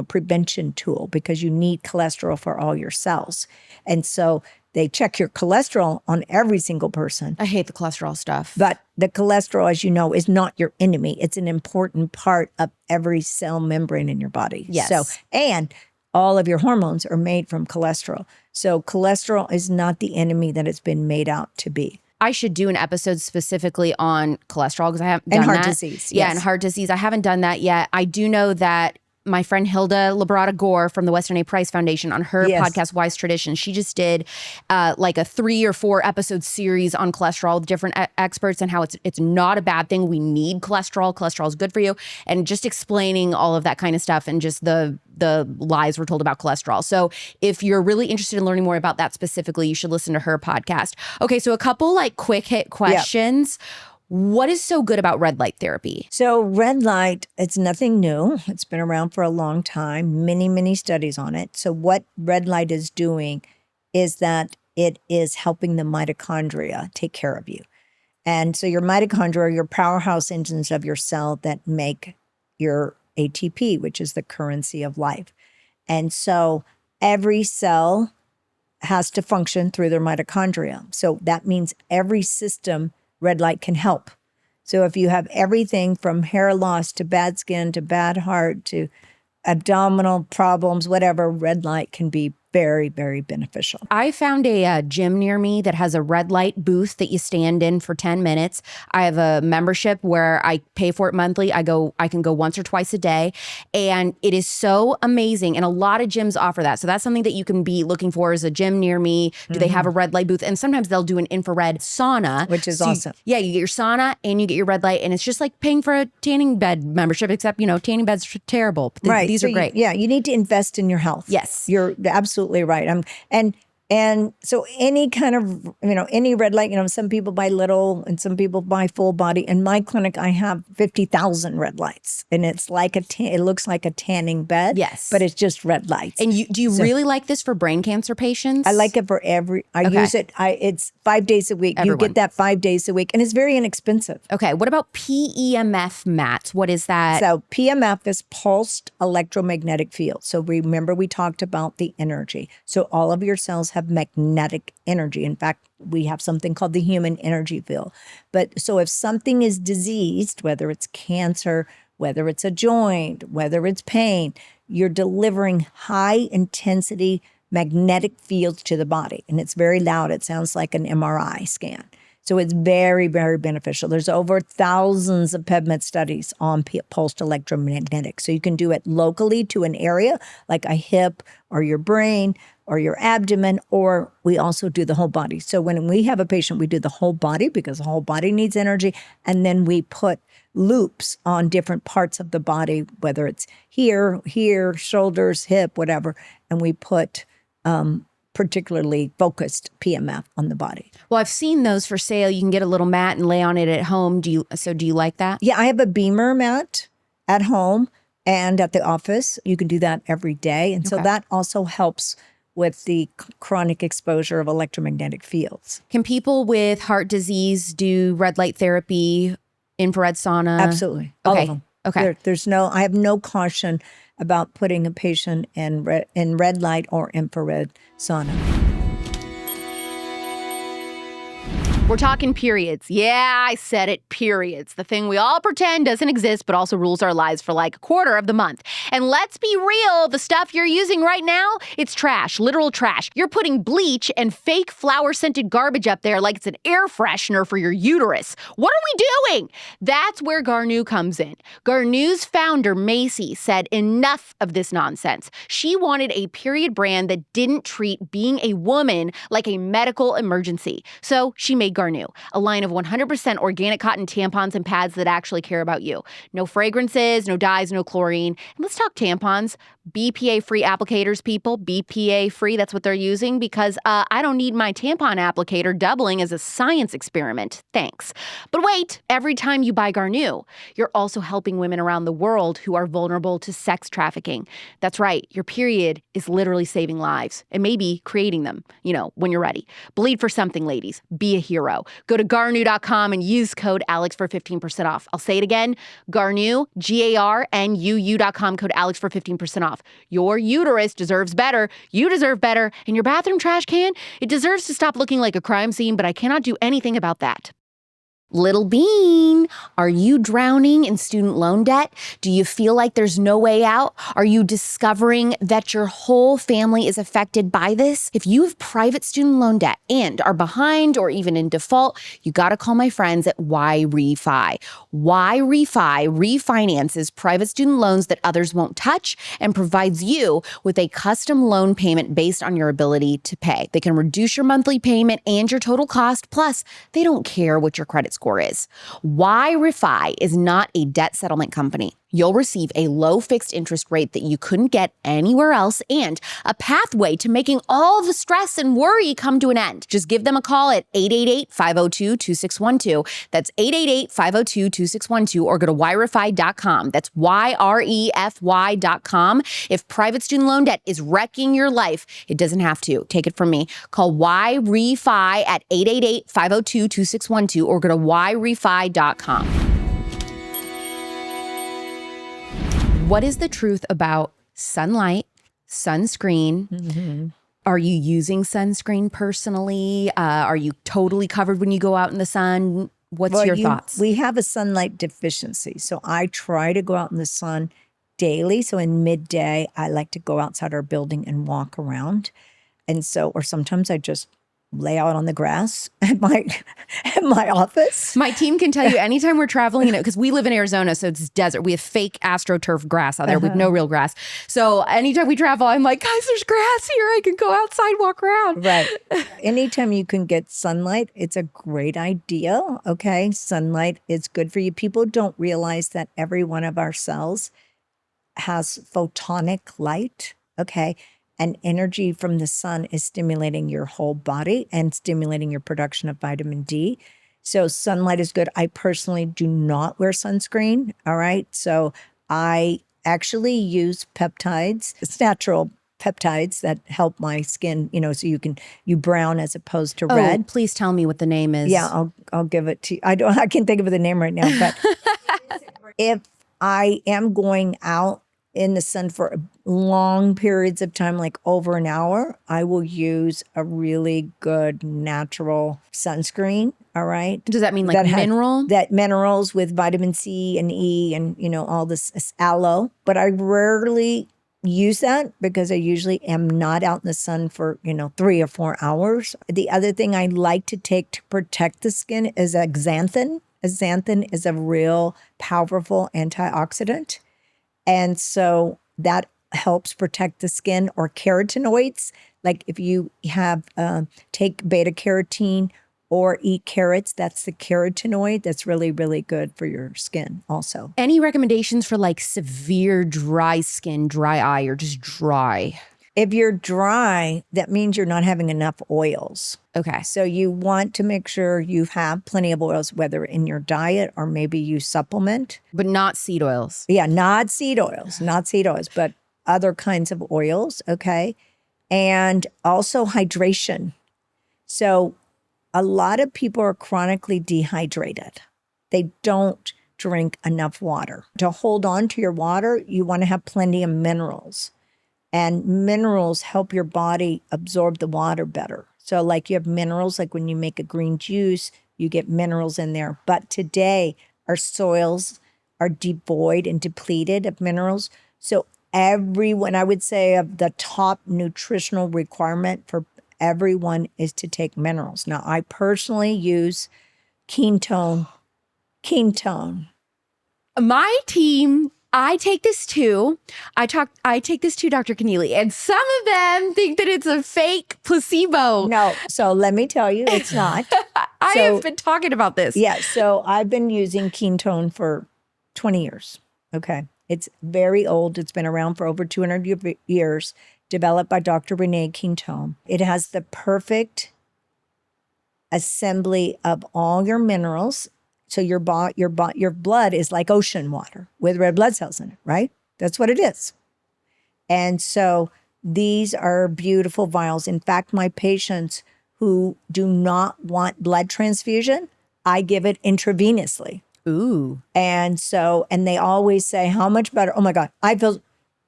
prevention tool because you need cholesterol for all your cells. And so they check your cholesterol on every single person. I hate the cholesterol stuff. But the cholesterol, as you know, is not your enemy. It's an important part of every cell membrane in your body. Yes. So, and all of your hormones are made from cholesterol. So cholesterol is not the enemy that it's been made out to be. I should do an episode specifically on cholesterol because I haven't done that. And heart disease. Yeah, yes. and heart disease. I haven't done that yet. I do know that my friend Hilda Labrada Gore from the Western A. Price Foundation on her podcast, Wise Tradition, she just did like a 3 or 4 episode series on cholesterol with different experts and how it's not a bad thing. We need cholesterol. Cholesterol is good for you. And just explaining all of that kind of stuff and just the lies we're told about cholesterol. So if you're really interested in learning more about that specifically, you should listen to her podcast. Okay, so a couple like quick hit questions. Yep. What is so good about red light therapy? So red light, it's nothing new. It's been around for a long time, many, many studies on it. So what red light is doing is that it is helping the mitochondria take care of you. And so your mitochondria are your powerhouse engines of your cell that make your ATP, which is the currency of life. And so every cell has to function through their mitochondria. So that means every system red light can help. So if you have everything from hair loss to bad skin to bad heart to abdominal problems, whatever, red light can be very, very beneficial. I found a gym near me that has a red light booth that you stand in for 10 minutes. I have a membership where I pay for it monthly. I can go once or twice a day. And it is so amazing. And a lot of gyms offer that. So that's something that you can be looking for is a gym near me. Do they have a red light booth? And sometimes they'll do an infrared sauna. Which is awesome. You get your sauna and you get your red light. And it's just like paying for a tanning bed membership, except, tanning beds are terrible. Right. These are great. You need to invest in your health. Yes. You're absolutely right. And so any kind of, any red light, some people buy little and some people buy full body. In my clinic, I have 50,000 red lights and it's like it looks like a tanning bed. Yes. But it's just red lights. And do you really like this for brain cancer patients? I like it for I use it. It's 5 days a week. Everyone. You get that 5 days a week and it's very inexpensive. Okay. What about PEMF mats? What is that? So PEMF is pulsed electromagnetic field. So remember we talked about the energy. So all of your cells have magnetic energy. In fact, we have something called the human energy field. But so if something is diseased, whether it's cancer, whether it's a joint, whether it's pain, you're delivering high intensity magnetic fields to the body. And it's very loud. It sounds like an MRI scan. So it's very, very beneficial. There's over thousands of PEBMED studies on pulsed electromagnetics. So you can do it locally to an area like a hip or your brain or your abdomen, or we also do the whole body. So when we have a patient, we do the whole body because the whole body needs energy. And then we put loops on different parts of the body, whether it's here, shoulders, hip, whatever. And we put particularly focused PEMF on the body. Well, I've seen those for sale. You can get a little mat and lay on it at home. Do you like that? Yeah, I have a Beamer mat at home and at the office. You can do that every day. And so that also helps with the chronic exposure of electromagnetic fields. Can people with heart disease do red light therapy, infrared sauna? Absolutely. All of them. Okay. I have no caution about putting a patient in red light or infrared sauna. We're talking periods. Yeah, I said it, periods. The thing we all pretend doesn't exist, but also rules our lives for like a quarter of the month. And let's be real, the stuff you're using right now, it's trash, literal trash. You're putting bleach and fake flower-scented garbage up there like it's an air freshener for your uterus. What are we doing? That's where Garnu comes in. Garnu's founder, Macy, said enough of this nonsense. She wanted a period brand that didn't treat being a woman like a medical emergency. So she made Garnu, a line of 100% organic cotton tampons and pads that actually care about you. No fragrances, no dyes, no chlorine. And let's talk tampons. BPA-free applicators, people. BPA-free, that's what they're using because I don't need my tampon applicator doubling as a science experiment. Thanks. But wait, every time you buy Garnu, you're also helping women around the world who are vulnerable to sex trafficking. That's right, your period is literally saving lives and maybe creating them, when you're ready. Bleed for something, ladies. Be a hero. Go to Garnu.com and use code Alex for 15% off. I'll say it again, Garnu, GARNUU.com, code Alex for 15% off. Your uterus deserves better. You deserve better. And your bathroom trash can, it deserves to stop looking like a crime scene, but I cannot do anything about that. Little Bean, are you drowning in student loan debt? Do you feel like there's no way out? Are you discovering that your whole family is affected by this? If you have private student loan debt and are behind or even in default, you got to call my friends at YRefi. YRefi refinances private student loans that others won't touch and provides you with a custom loan payment based on your ability to pay. They can reduce your monthly payment and your total cost. Plus, they don't care what your credit score is. YRefi is not a debt settlement company. You'll receive a low fixed interest rate that you couldn't get anywhere else and a pathway to making all the stress and worry come to an end. Just give them a call at 888-502-2612. That's 888-502-2612 or go to YRefi.com. That's YREFY.com. If private student loan debt is wrecking your life, it doesn't have to. Take it from me. Call YRefi at 888-502-2612 or go to YRefi.com. What is the truth about sunlight, sunscreen? Mm-hmm. Are you using sunscreen personally? Are you totally covered when you go out in the sun? What's your thoughts? We have a sunlight deficiency. So I try to go out in the sun daily. So in midday, I like to go outside our building and walk around. And so, or sometimes I just lay out on the grass at my office. My team can tell you anytime we're traveling, because we live in Arizona, so it's desert. We have fake AstroTurf grass out there. We have no real grass. So anytime we travel, I'm like, guys, there's grass here. I can go outside, walk around. Right. Anytime you can get sunlight, it's a great idea. Okay. Sunlight is good for you. People don't realize that every one of our cells has photonic light. Okay. And energy from the sun is stimulating your whole body and stimulating your production of vitamin D. So sunlight is good. I personally do not wear sunscreen. All right. So I actually use peptides. It's natural peptides that help my skin, so you brown as opposed to red. Please tell me what the name is. Yeah, I'll give it to you. I can't think of the name right now, but if I am going out in the sun for long periods of time, like over an hour, I will use a really good natural sunscreen. All right. Does that mean like mineral? That minerals with vitamin C and E and, all this aloe. But I rarely use that because I usually am not out in the sun for, 3 or 4 hours. The other thing I like to take to protect the skin is xanthan. Xanthan is a real powerful antioxidant. And so that helps protect the skin, or carotenoids. Like if you have take beta carotene or eat carrots, that's the carotenoid. That's really, really good for your skin also. Any recommendations for like severe dry skin, dry eye, or just dry? If you're dry, that means you're not having enough oils. Okay. So you want to make sure you have plenty of oils, whether in your diet or maybe you supplement. But not seed oils. Yeah, not seed oils, but other kinds of oils, okay? And also hydration. So a lot of people are chronically dehydrated. They don't drink enough water. To hold on to your water, you want to have plenty of minerals. And minerals help your body absorb the water better. So like you have minerals, like when you make a green juice, you get minerals in there. But today our soils are devoid and depleted of minerals. So everyone, I would say of the top nutritional requirement for everyone is to take minerals. Now I personally use ketone. My team, I take this too. I take this too, Dr. Connealy, and some of them think that it's a fake placebo. No, so let me tell you, it's not. I have been talking about this. Yeah, so I've been using ketone for 20 years. Okay. It's very old. It's been around for over 200 years, developed by Dr. Renee Ketone. It has the perfect assembly of all your minerals. So your blood is like ocean water with red blood cells in it, right? That's what it is. And so these are beautiful vials. In fact, my patients who do not want blood transfusion, I give it intravenously. Ooh. And they always say, how much better? Oh my God, I feel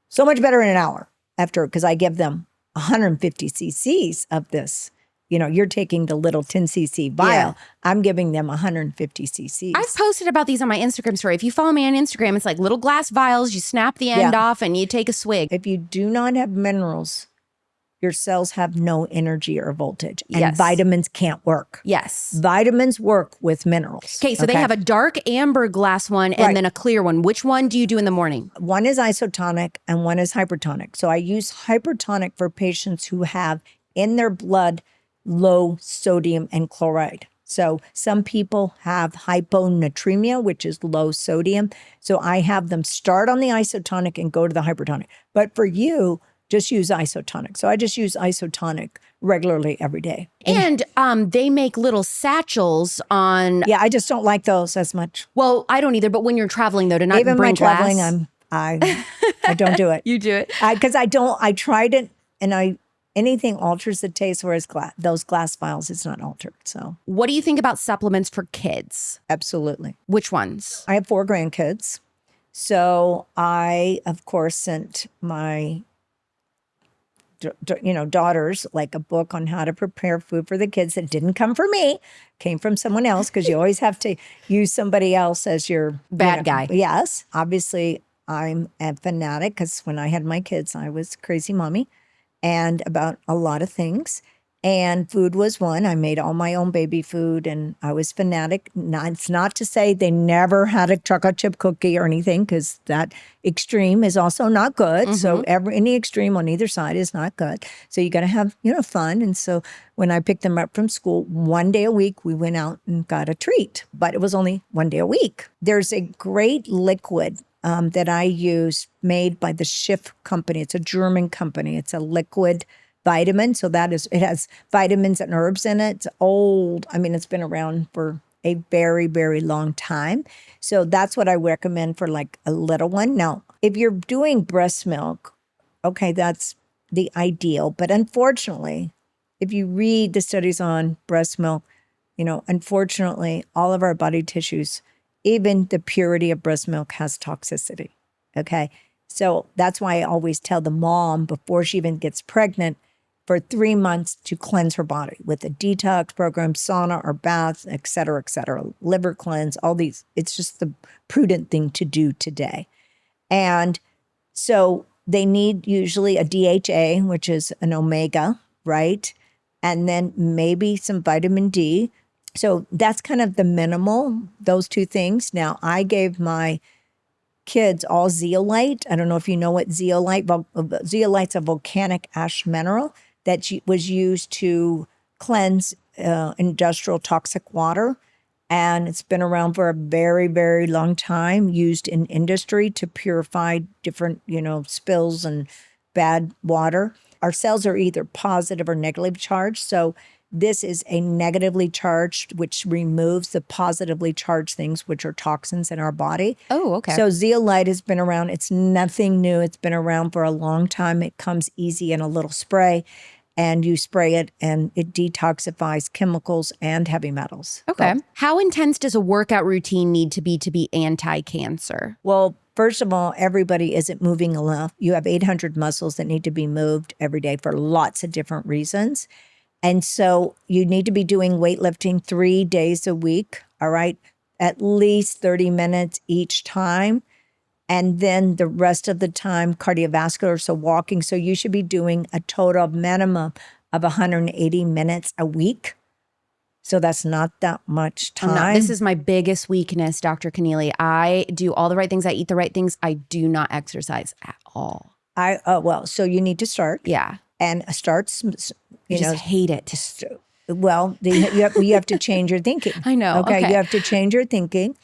so much better in an hour after, because I give them 150 cc's of this. You know, you're taking the little 10 cc vial. Yeah. I'm giving them 150 cc's. I've posted about these on my Instagram story. If you follow me on Instagram, it's like little glass vials. You snap the end off and you take a swig. If you do not have minerals, your cells have no energy or voltage, and vitamins can't work. Yes. Vitamins work with minerals. Okay, so they have a dark amber glass one and then a clear one. Which one do you do in the morning? One is isotonic and one is hypertonic. So I use hypertonic for patients who have in their blood low sodium and chloride. So some people have hyponatremia, which is low sodium. So I have them start on the isotonic and go to the hypertonic. But for you, just use isotonic. So I just use isotonic regularly every day. And they make little satchels on... Yeah, I just don't like those as much. Well, I don't either, but when you're traveling though, to not even bring my glass... traveling, I don't do it. You do it? Because I tried it and anything alters the taste, whereas those glass vials, it's not altered. So what do you think about supplements for kids? Absolutely. Which ones? I have 4 grandkids. So I, of course, sent my daughters like a book on how to prepare food for the kids that didn't come from me, came from someone else, because you always have to use somebody else as your bad guy. Yes. Obviously, I'm a fanatic because when I had my kids, I was crazy mommy and about a lot of things. And food was one. I made all my own baby food and I was fanatic. It's not to say they never had a chocolate chip cookie or anything, because that extreme is also not good. Mm-hmm. So any extreme on either side is not good. So you got to have, fun. And so when I picked them up from school, one day a week, we went out and got a treat, but it was only one day a week. There's a great liquid that I use made by the Schiff company. It's a German company. It's a liquid vitamin. So it has vitamins and herbs in it. It's old. I mean, it's been around for a very, very long time. So that's what I recommend for like a little one. Now, if you're doing breast milk, okay, that's the ideal. But unfortunately, if you read the studies on breast milk, unfortunately, all of our body tissues, even the purity of breast milk has toxicity. Okay. So that's why I always tell the mom before she even gets pregnant, for 3 months to cleanse her body with a detox program, sauna or bath, et cetera, liver cleanse, all these. It's just the prudent thing to do today. And so they need usually a DHA, which is an omega, right? And then maybe some vitamin D. So that's kind of the minimal, those 2 things. Now, I gave my kids all zeolite. I don't know if you know what zeolite. Zeolite's a volcanic ash mineral that was used to cleanse industrial toxic water. And it's been around for a very, very long time, used in industry to purify different, spills and bad water. Our cells are either positive or negatively charged. So this is a negatively charged, which removes the positively charged things, which are toxins in our body. Oh, okay. So zeolite has been around. It's nothing new. It's been around for a long time. It comes easy in a little spray, and you spray it, and it detoxifies chemicals and heavy metals. Okay. How intense does a workout routine need to be anti-cancer? Well, first of all, everybody isn't moving enough. You have 800 muscles that need to be moved every day for lots of different reasons. And so you need to be doing weightlifting 3 days a week, all right? At least 30 minutes each time. And then the rest of the time, cardiovascular, so walking. So you should be doing a total minimum of 180 minutes a week. So that's not that much time. This is my biggest weakness, Dr. Connealy. I do all the right things. I eat the right things. I do not exercise at all. So you need to start. Yeah. And start, I just hate it. Well, you have to change your thinking. I know. Okay. You have to change your thinking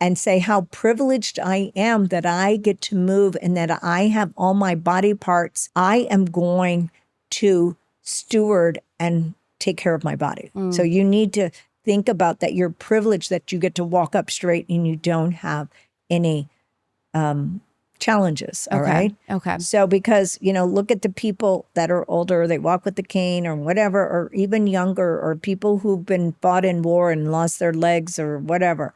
and say how privileged I am that I get to move and that I have all my body parts. I am going to steward and take care of my body. So you need to think about that. You're privileged that you get to walk up straight and you don't have any challenges. All right. Okay. So because, look at the people that are older, they walk with the cane or whatever, or even younger, or people who've been fought in war and lost their legs or whatever.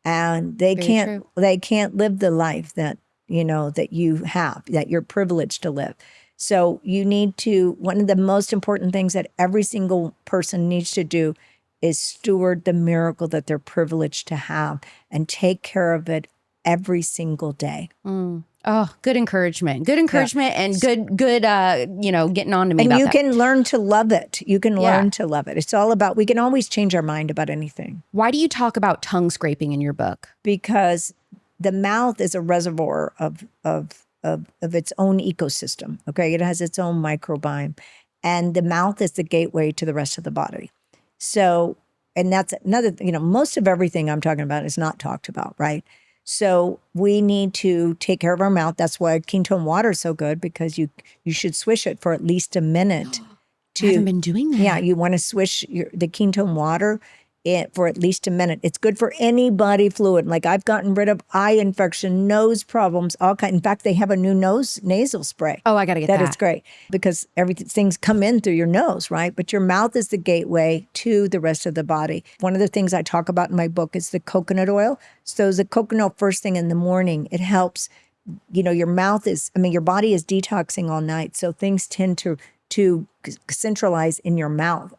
And they can't live the life that, that you have, that you're privileged to live. So you need to, one of the most important things that every single person needs to do is steward the miracle that they're privileged to have and take care of it every single day. Oh, good encouragement. Good encouragement and good, getting on to me about that. And you can learn to love it. You can learn to love it. It's all about, we can always change our mind about anything. Why do you talk about tongue scraping in your book? Because the mouth is a reservoir of its own ecosystem. Okay. It has its own microbiome. And the mouth is the gateway to the rest of the body. So, and that's another, most of everything I'm talking about is not talked about, right? So we need to take care of our mouth. That's why ketone water is so good, because you should swish it for at least a minute. I haven't been doing that. Yeah, you want to swish the ketone water for at least a minute. It's good for any body fluid. Like I've gotten rid of eye infection, nose problems, all kind. In fact, they have a new nasal spray. Oh, I got to get that. That is great because things come in through your nose, right? But your mouth is the gateway to the rest of the body. One of the things I talk about in my book is the coconut oil. So the coconut first thing in the morning, it helps, your body is detoxing all night. So things tend to centralize in your mouth.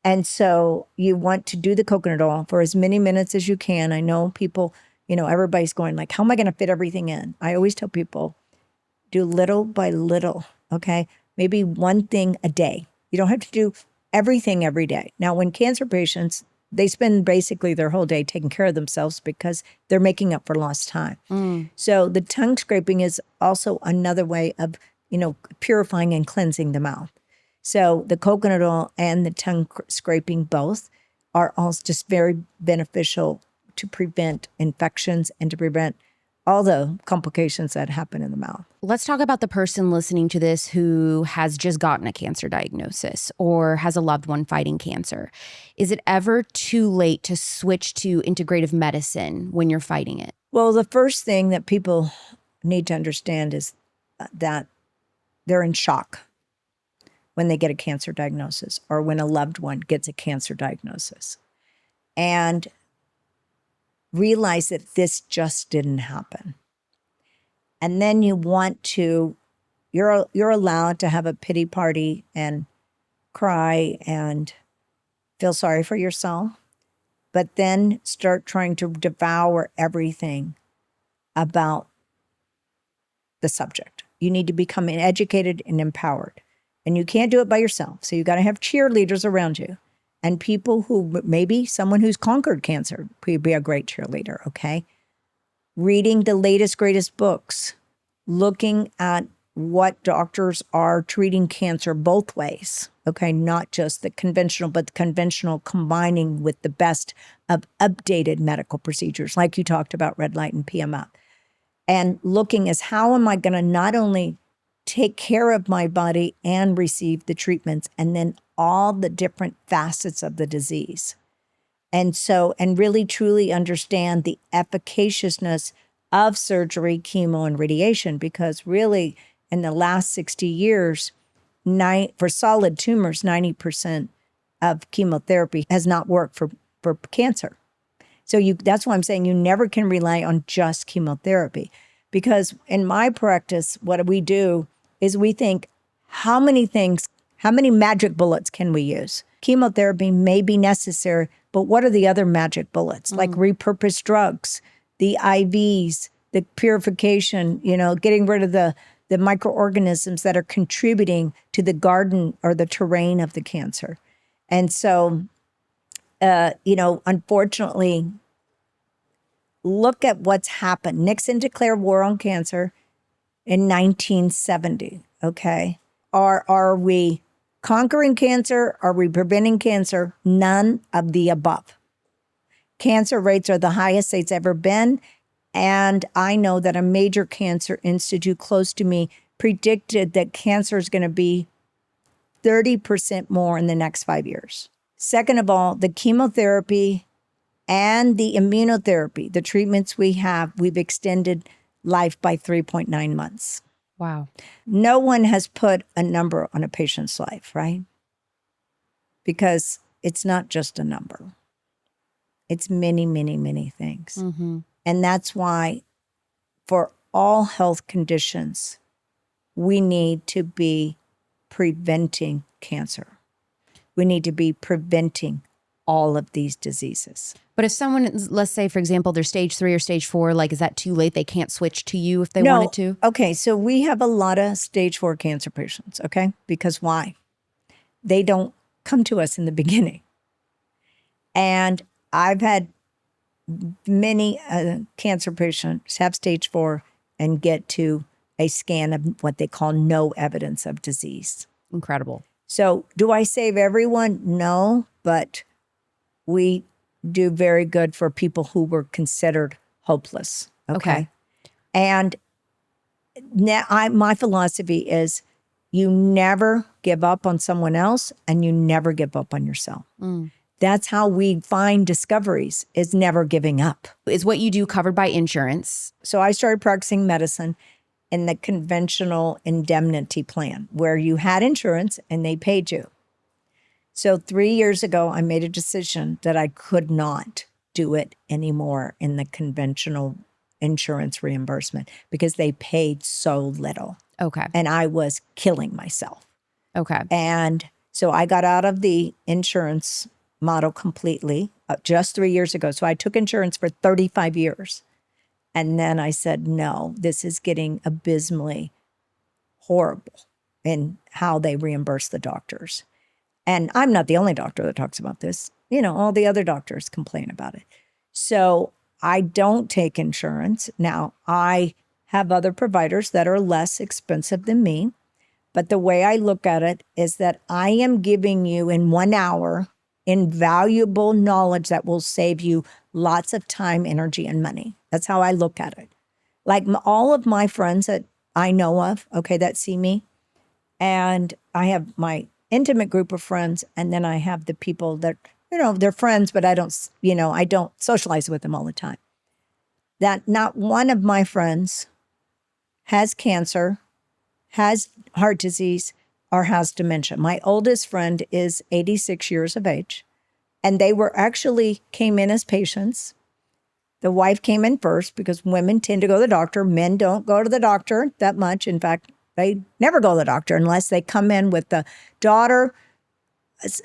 And so you want to do the coconut oil for as many minutes as you can. I know people, everybody's going like, how am I going to fit everything in? I always tell people, do little by little, okay? Maybe one thing a day. You don't have to do everything every day. Now, when cancer patients, they spend basically their whole day taking care of themselves because they're making up for lost time. So the tongue scraping is also another way of, purifying and cleansing the mouth. So the coconut oil and the tongue scraping both are also just very beneficial to prevent infections and to prevent all the complications that happen in the mouth. Let's talk about the person listening to this who has just gotten a cancer diagnosis or has a loved one fighting cancer. Is it ever too late to switch to integrative medicine when you're fighting it? Well, the first thing that people need to understand is that they're in shock when they get a cancer diagnosis or when a loved one gets a cancer diagnosis, and realize that this just didn't happen. And then you're allowed to have a pity party and cry and feel sorry for yourself, but then start trying to devour everything about the subject. You need to become educated and empowered. And you can't do it by yourself. So you got to have cheerleaders around you and people who, maybe someone who's conquered cancer could be a great cheerleader, okay? Reading the latest, greatest books, looking at what doctors are treating cancer both ways, okay? Not just the conventional, but the conventional combining with the best of updated medical procedures, like you talked about red light and PMF. And looking as how am I going to not only take care of my body and receive the treatments, and then all the different facets of the disease. And really truly understand the efficaciousness of surgery, chemo, and radiation, because really in the last 60 years, for solid tumors, 90% of chemotherapy has not worked for cancer. So that's why I'm saying you never can rely on just chemotherapy, because in my practice, what we do is we think, how many things How many magic bullets can we use? Chemotherapy may be necessary, but what are the other magic bullets? Like repurposed drugs, the IVs, the purification, getting rid of the microorganisms that are contributing to the garden or the terrain of the cancer. And so, unfortunately, look at what's happened. Nixon declared war on cancer in 1970, okay? Are we conquering cancer? Are we preventing cancer? None of the above. Cancer rates are the highest it's ever been. And I know that a major cancer institute close to me predicted that cancer is going to be 30% more in the next 5 years. Second of all, the chemotherapy and the immunotherapy, the treatments we have, we've extended life by 3.9 months. Wow. No one has put a number on a patient's life, right? Because it's not just a number. It's many, many, many things. Mm-hmm. And that's why for all health conditions, we need to be preventing cancer. We need to be preventing all of these diseases. But if someone, let's say, for example, they're stage 3 or stage 4, like, is that too late? They can't switch to you if they wanted to? Okay, so we have a lot of stage 4 cancer patients, okay? Because why? They don't come to us in the beginning. And I've had many cancer patients have stage 4 and get to a scan of what they call no evidence of disease. Incredible. So do I save everyone? No, but we do very good for people who were considered hopeless. Okay. And now my philosophy is you never give up on someone else and you never give up on yourself. That's how we find discoveries, is never giving up. Is what you do covered by insurance? So I started practicing medicine in the conventional indemnity plan where you had insurance and they paid you. So 3 years ago, I made a decision that I could not do it anymore in the conventional insurance reimbursement because they paid so little. Okay. And I was killing myself. Okay. And so I got out of the insurance model completely just 3 years ago. So I took insurance for 35 years. And then I said, no, this is getting abysmally horrible in how they reimburse the doctors. And I'm not the only doctor that talks about this. All the other doctors complain about it. So I don't take insurance. Now, I have other providers that are less expensive than me. But the way I look at it is that I am giving you in 1 hour invaluable knowledge that will save you lots of time, energy, and money. That's how I look at it. Like all of my friends that I know of, okay, that see me, and I have my intimate group of friends, and then I have the people that, they're friends, but I don't socialize with them all the time. That not one of my friends has cancer, has heart disease, or has dementia. My oldest friend is 86 years of age, and they came in as patients. The wife came in first because women tend to go to the doctor. Men don't go to the doctor that much. In fact, they never go to the doctor unless they come in with a daughter,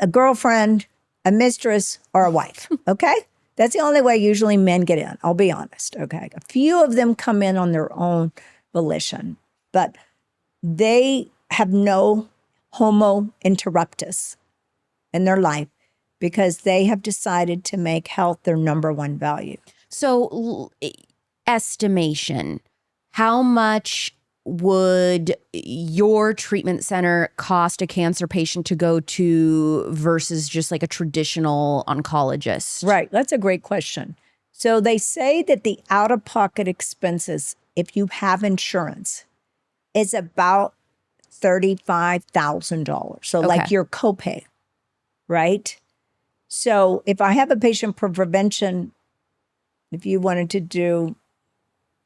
a girlfriend, a mistress, or a wife, okay? That's the only way usually men get in, I'll be honest, okay? A few of them come in on their own volition, but they have no homo interruptus in their life because they have decided to make health their number one value. So estimation, how much would your treatment center cost a cancer patient to go to versus just like a traditional oncologist? Right. That's a great question. So they say that the out-of-pocket expenses, if you have insurance, is about $35,000. So like your copay, right? So if I have a patient for prevention, if you wanted to do,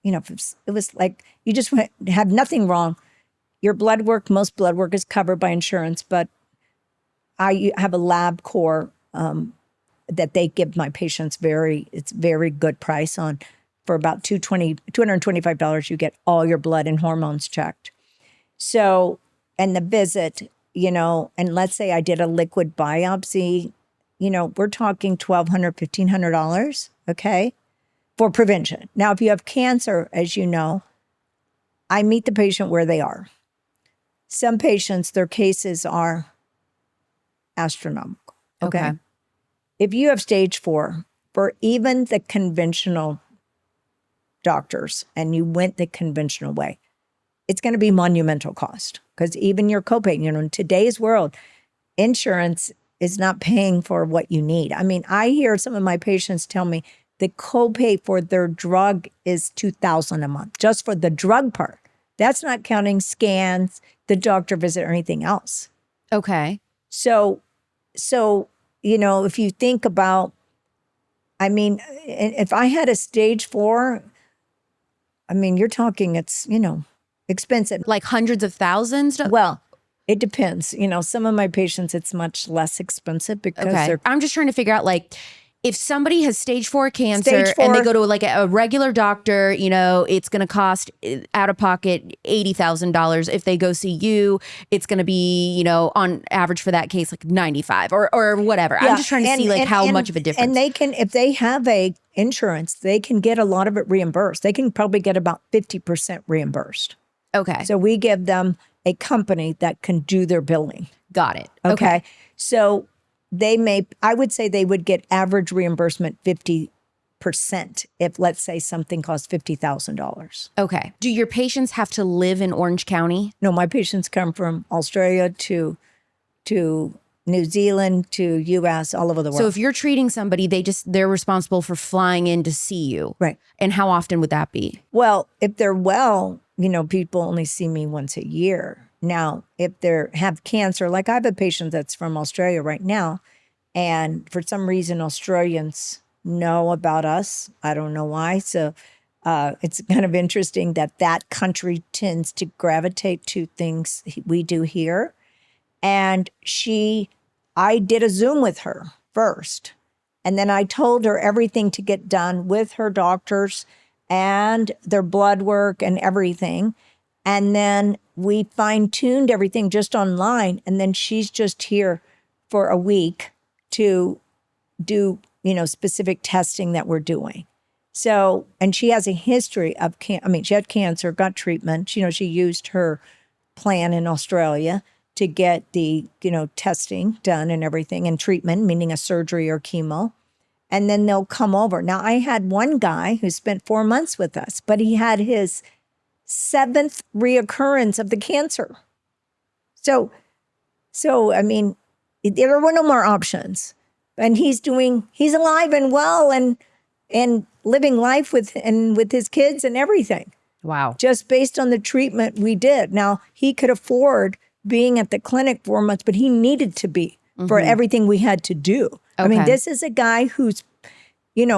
if it was like you just have nothing wrong, your blood work, most blood work is covered by insurance, but I have a lab core that they give my patients it's very good price on. For about $225, you get all your blood and hormones checked. So, and the visit, and let's say I did a liquid biopsy, we're talking $1,200, $1,500, okay, for prevention. Now, if you have cancer, as you know, I meet the patient where they are. Some patients, their cases are astronomical, okay? If you have stage 4, for even the conventional doctors, and you went the conventional way, it's going to be monumental cost, because even your copay, in today's world, insurance is not paying for what you need. I mean, I hear some of my patients tell me the copay for their drug is $2,000 a month, just for the drug part. That's not counting scans, the doctor visit, or anything else. Okay. So, if you think about, if I had a stage 4, you're talking, it's, expensive. Like hundreds of thousands? Well, it depends. Some of my patients, it's much less expensive because they're. I'm just trying to figure out, if somebody has stage 4 cancer and they go to a regular doctor, it's going to cost out of pocket $80,000. If they go see you, it's going to be, on average for that case, like $95 or whatever. Yeah. I'm just trying to see how much of a difference. And they can, if they have a insurance, they can get a lot of it reimbursed. They can probably get about 50% reimbursed. Okay. So we give them a company that can do their billing. Got it. Okay. So I would say they would get average reimbursement 50% if, let's say, something costs $50,000. Okay. Do your patients have to live in Orange County? No, my patients come from Australia to New Zealand to U.S., all over the world. So if you're treating somebody, they're responsible for flying in to see you. Right. And how often would that be? Well, if they're well, people only see me once a year. Now, if they have cancer, like I have a patient that's from Australia right now, and for some reason, Australians know about us. I don't know why. So it's kind of interesting that country tends to gravitate to things we do here. And I did a Zoom with her first. And then I told her everything to get done with her doctors and their blood work and everything. And then we fine-tuned everything just online. And then she's just here for a week to do, specific testing that we're doing. So, and she has a history of, she had cancer, got treatment. She used her plan in Australia to get the, testing done and everything, and treatment, meaning a surgery or chemo. And then they'll come over. Now, I had one guy who spent 4 months with us, but he had his 7th reoccurrence of the cancer. So there were no more options. And he's alive and well and living life with his kids and everything. Wow. Just based on the treatment we did. Now, he could afford being at the clinic 4 months, but he needed to be for everything we had to do. Okay. This is a guy who's,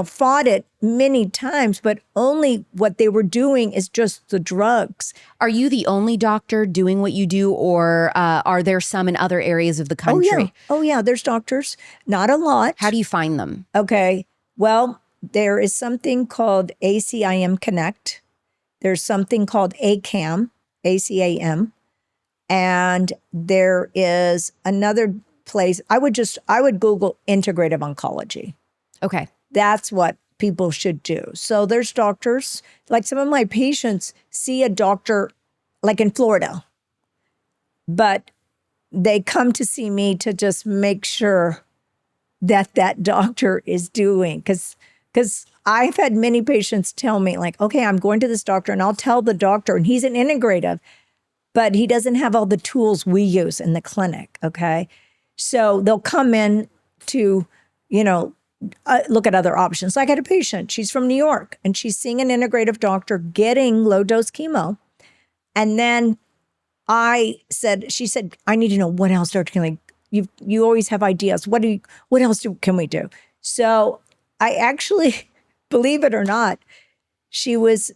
fought it many times, but only what they were doing is just the drugs. Are you the only doctor doing what you do, or are there some in other areas of the country? Oh, yeah. There's doctors. Not a lot. How do you find them? Okay. Well, there is something called ACIM Connect. There's something called ACAM, ACAM. And there is another place. I would Google integrative oncology. Okay. That's what people should do. So there's doctors, like some of my patients see a doctor like in Florida, but they come to see me to just make sure that doctor is doing, because I've had many patients tell me like, okay, I'm going to this doctor, and I'll tell the doctor, and he's an integrative, but he doesn't have all the tools we use in the clinic, okay? So they'll come in to, look at other options. Like I had a patient, she's from New York, and she's seeing an integrative doctor getting low-dose chemo. And then she said, I need to know what else, Dr. Connealy. You always have ideas. What else can we do? So I actually, believe it or not, she was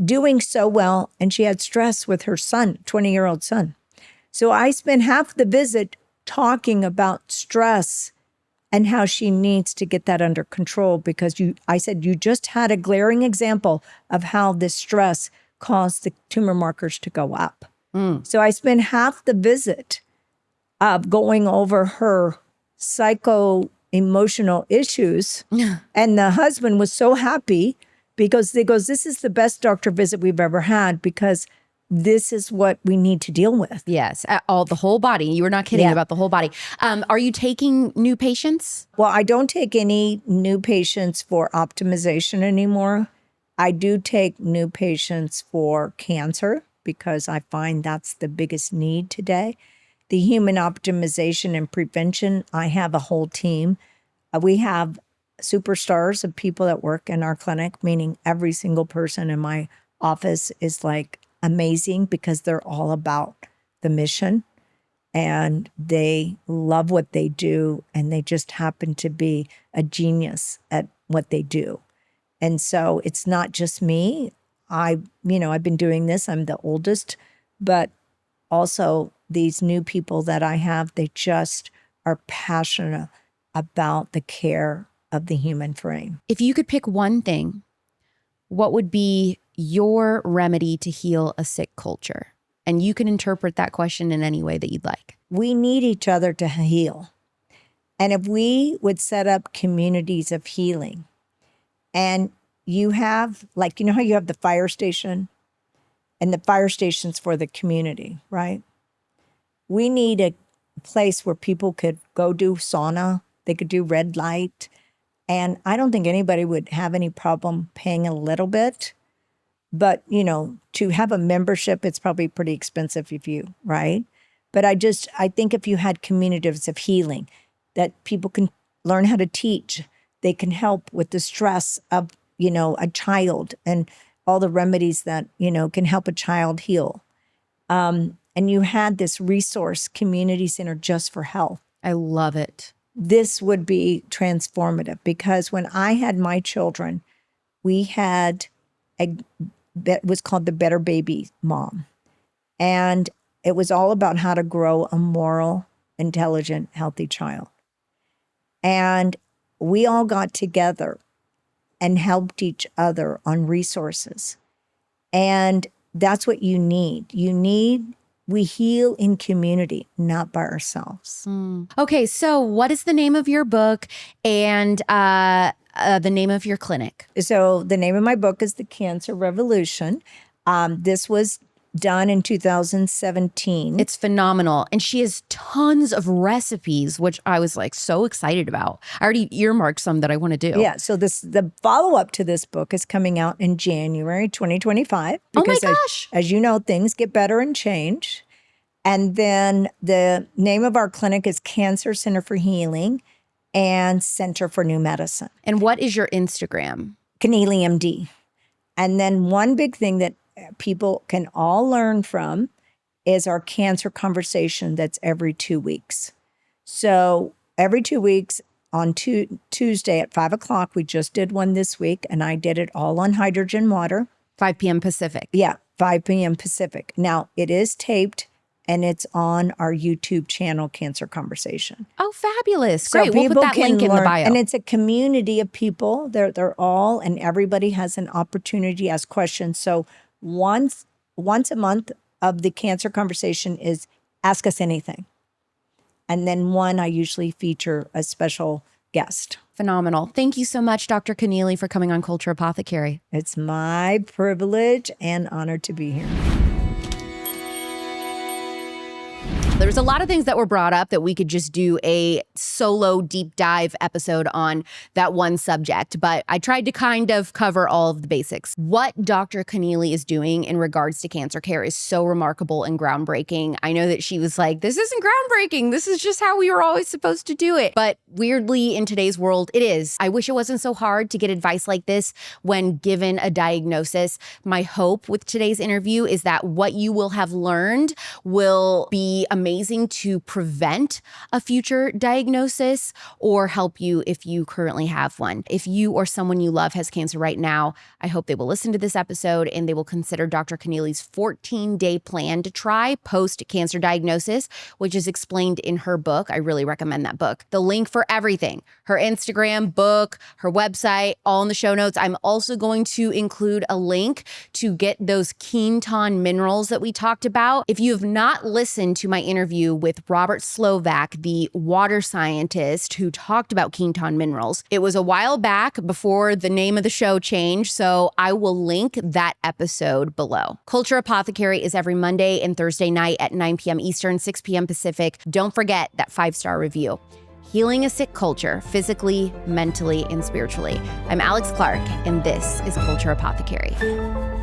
doing so well, and she had stress with her son, 20-year-old son. So I spent half the visit talking about stress and how she needs to get that under control, because I said, you just had a glaring example of how this stress caused the tumor markers to go up. So I spent half the visit of going over her psycho-emotional issues. And the husband was so happy because they goes, this is the best doctor visit we've ever had because this is what we need to deal with. Yes, the whole body. You were not kidding Yeah. about the whole body. Are you taking new patients? Well, I don't take any new patients for optimization anymore. I do take new patients for cancer because I find that's the biggest need today. The human optimization and prevention, I have a whole team. We have superstars of people that work in our clinic, meaning every single person in my office is like amazing because they're all about the mission and they love what they do and they just happen to be a genius at what they do. And so it's not just me. I've been doing this. I'm the oldest, but also these new people that I have, they just are passionate about the care of the human frame. If you could pick one thing, what would be your remedy to heal a sick culture? And you can interpret that question in any way that you'd like. We need each other to heal. And if we would set up communities of healing, and you have, like, how you have the fire station, and the fire station's for the community, right? We need a place where people could go do sauna, they could do red light, and I don't think anybody would have any problem paying a little bit. But, to have a membership, it's probably pretty expensive right? But I think if you had communities of healing, that people can learn how to teach, they can help with the stress of, a child and all the remedies that, can help a child heal. And you had this resource community center just for health. I love it. This would be transformative because when I had my children, we had it was called the Better Baby Mom. And it was all about how to grow a moral, intelligent, healthy child. And we all got together and helped each other on resources. And that's what you need. We heal in community, not by ourselves. Okay, so what is the name of your book and the name of your clinic? So the name of my book is The Cancer Revolution. This was done in 2017. It's phenomenal. And she has tons of recipes, which I was like so excited about. I already earmarked some that I want to do. Yeah. So the follow-up to this book is coming out in January 2025. Oh my Because gosh. as you know, things get better and change. And then the name of our clinic is Cancer Center for Healing and Center for New Medicine. And what is your Instagram? Connealy MD. And then one big thing that people can all learn from is our cancer conversation that's every 2 weeks. So every 2 weeks on Tuesday at 5:00, we just did one this week, and I did it all on hydrogen water. 5 p.m. Pacific. Yeah, 5 p.m. Pacific. Now, it is taped, and it's on our YouTube channel, Cancer Conversation. Oh, fabulous. So Great. We'll put people that can link in the learn, bio. and it's a community of people. They're all, and everybody has an opportunity to ask questions. So once a month of the Cancer Conversation is Ask Us Anything. And then I usually feature a special guest. Phenomenal. Thank you so much, Dr. Connealy, for coming on Culture Apothecary. It's my privilege and honor to be here. There's a lot of things that were brought up that we could just do a solo deep dive episode on that one subject, but I tried to kind of cover all of the basics. What Dr. Connealy is doing in regards to cancer care is so remarkable and groundbreaking. I know that she was like, this isn't groundbreaking. This is just how we were always supposed to do it. But weirdly, in today's world, it is. I wish it wasn't so hard to get advice like this when given a diagnosis. My hope with today's interview is that what you will have learned will be amazing to prevent a future diagnosis or help you if you currently have one. If you or someone you love has cancer right now, I hope they will listen to this episode and they will consider Dr. Connealy's 14-day plan to try post-cancer diagnosis, which is explained in her book. I really recommend that book. The link for everything, her Instagram, book, her website, all in the show notes. I'm also going to include a link to get those Quinton minerals that we talked about. If you have not listened to my interview with Robert Slovak, the water scientist who talked about Quinton minerals, it was a while back before the name of the show changed, so I will link that episode below. Culture Apothecary is every Monday and Thursday night at 9 p.m. Eastern, 6 p.m. Pacific. Don't forget that 5-star review. Healing a sick culture, physically, mentally, and spiritually. I'm Alex Clark, and this is Culture Apothecary.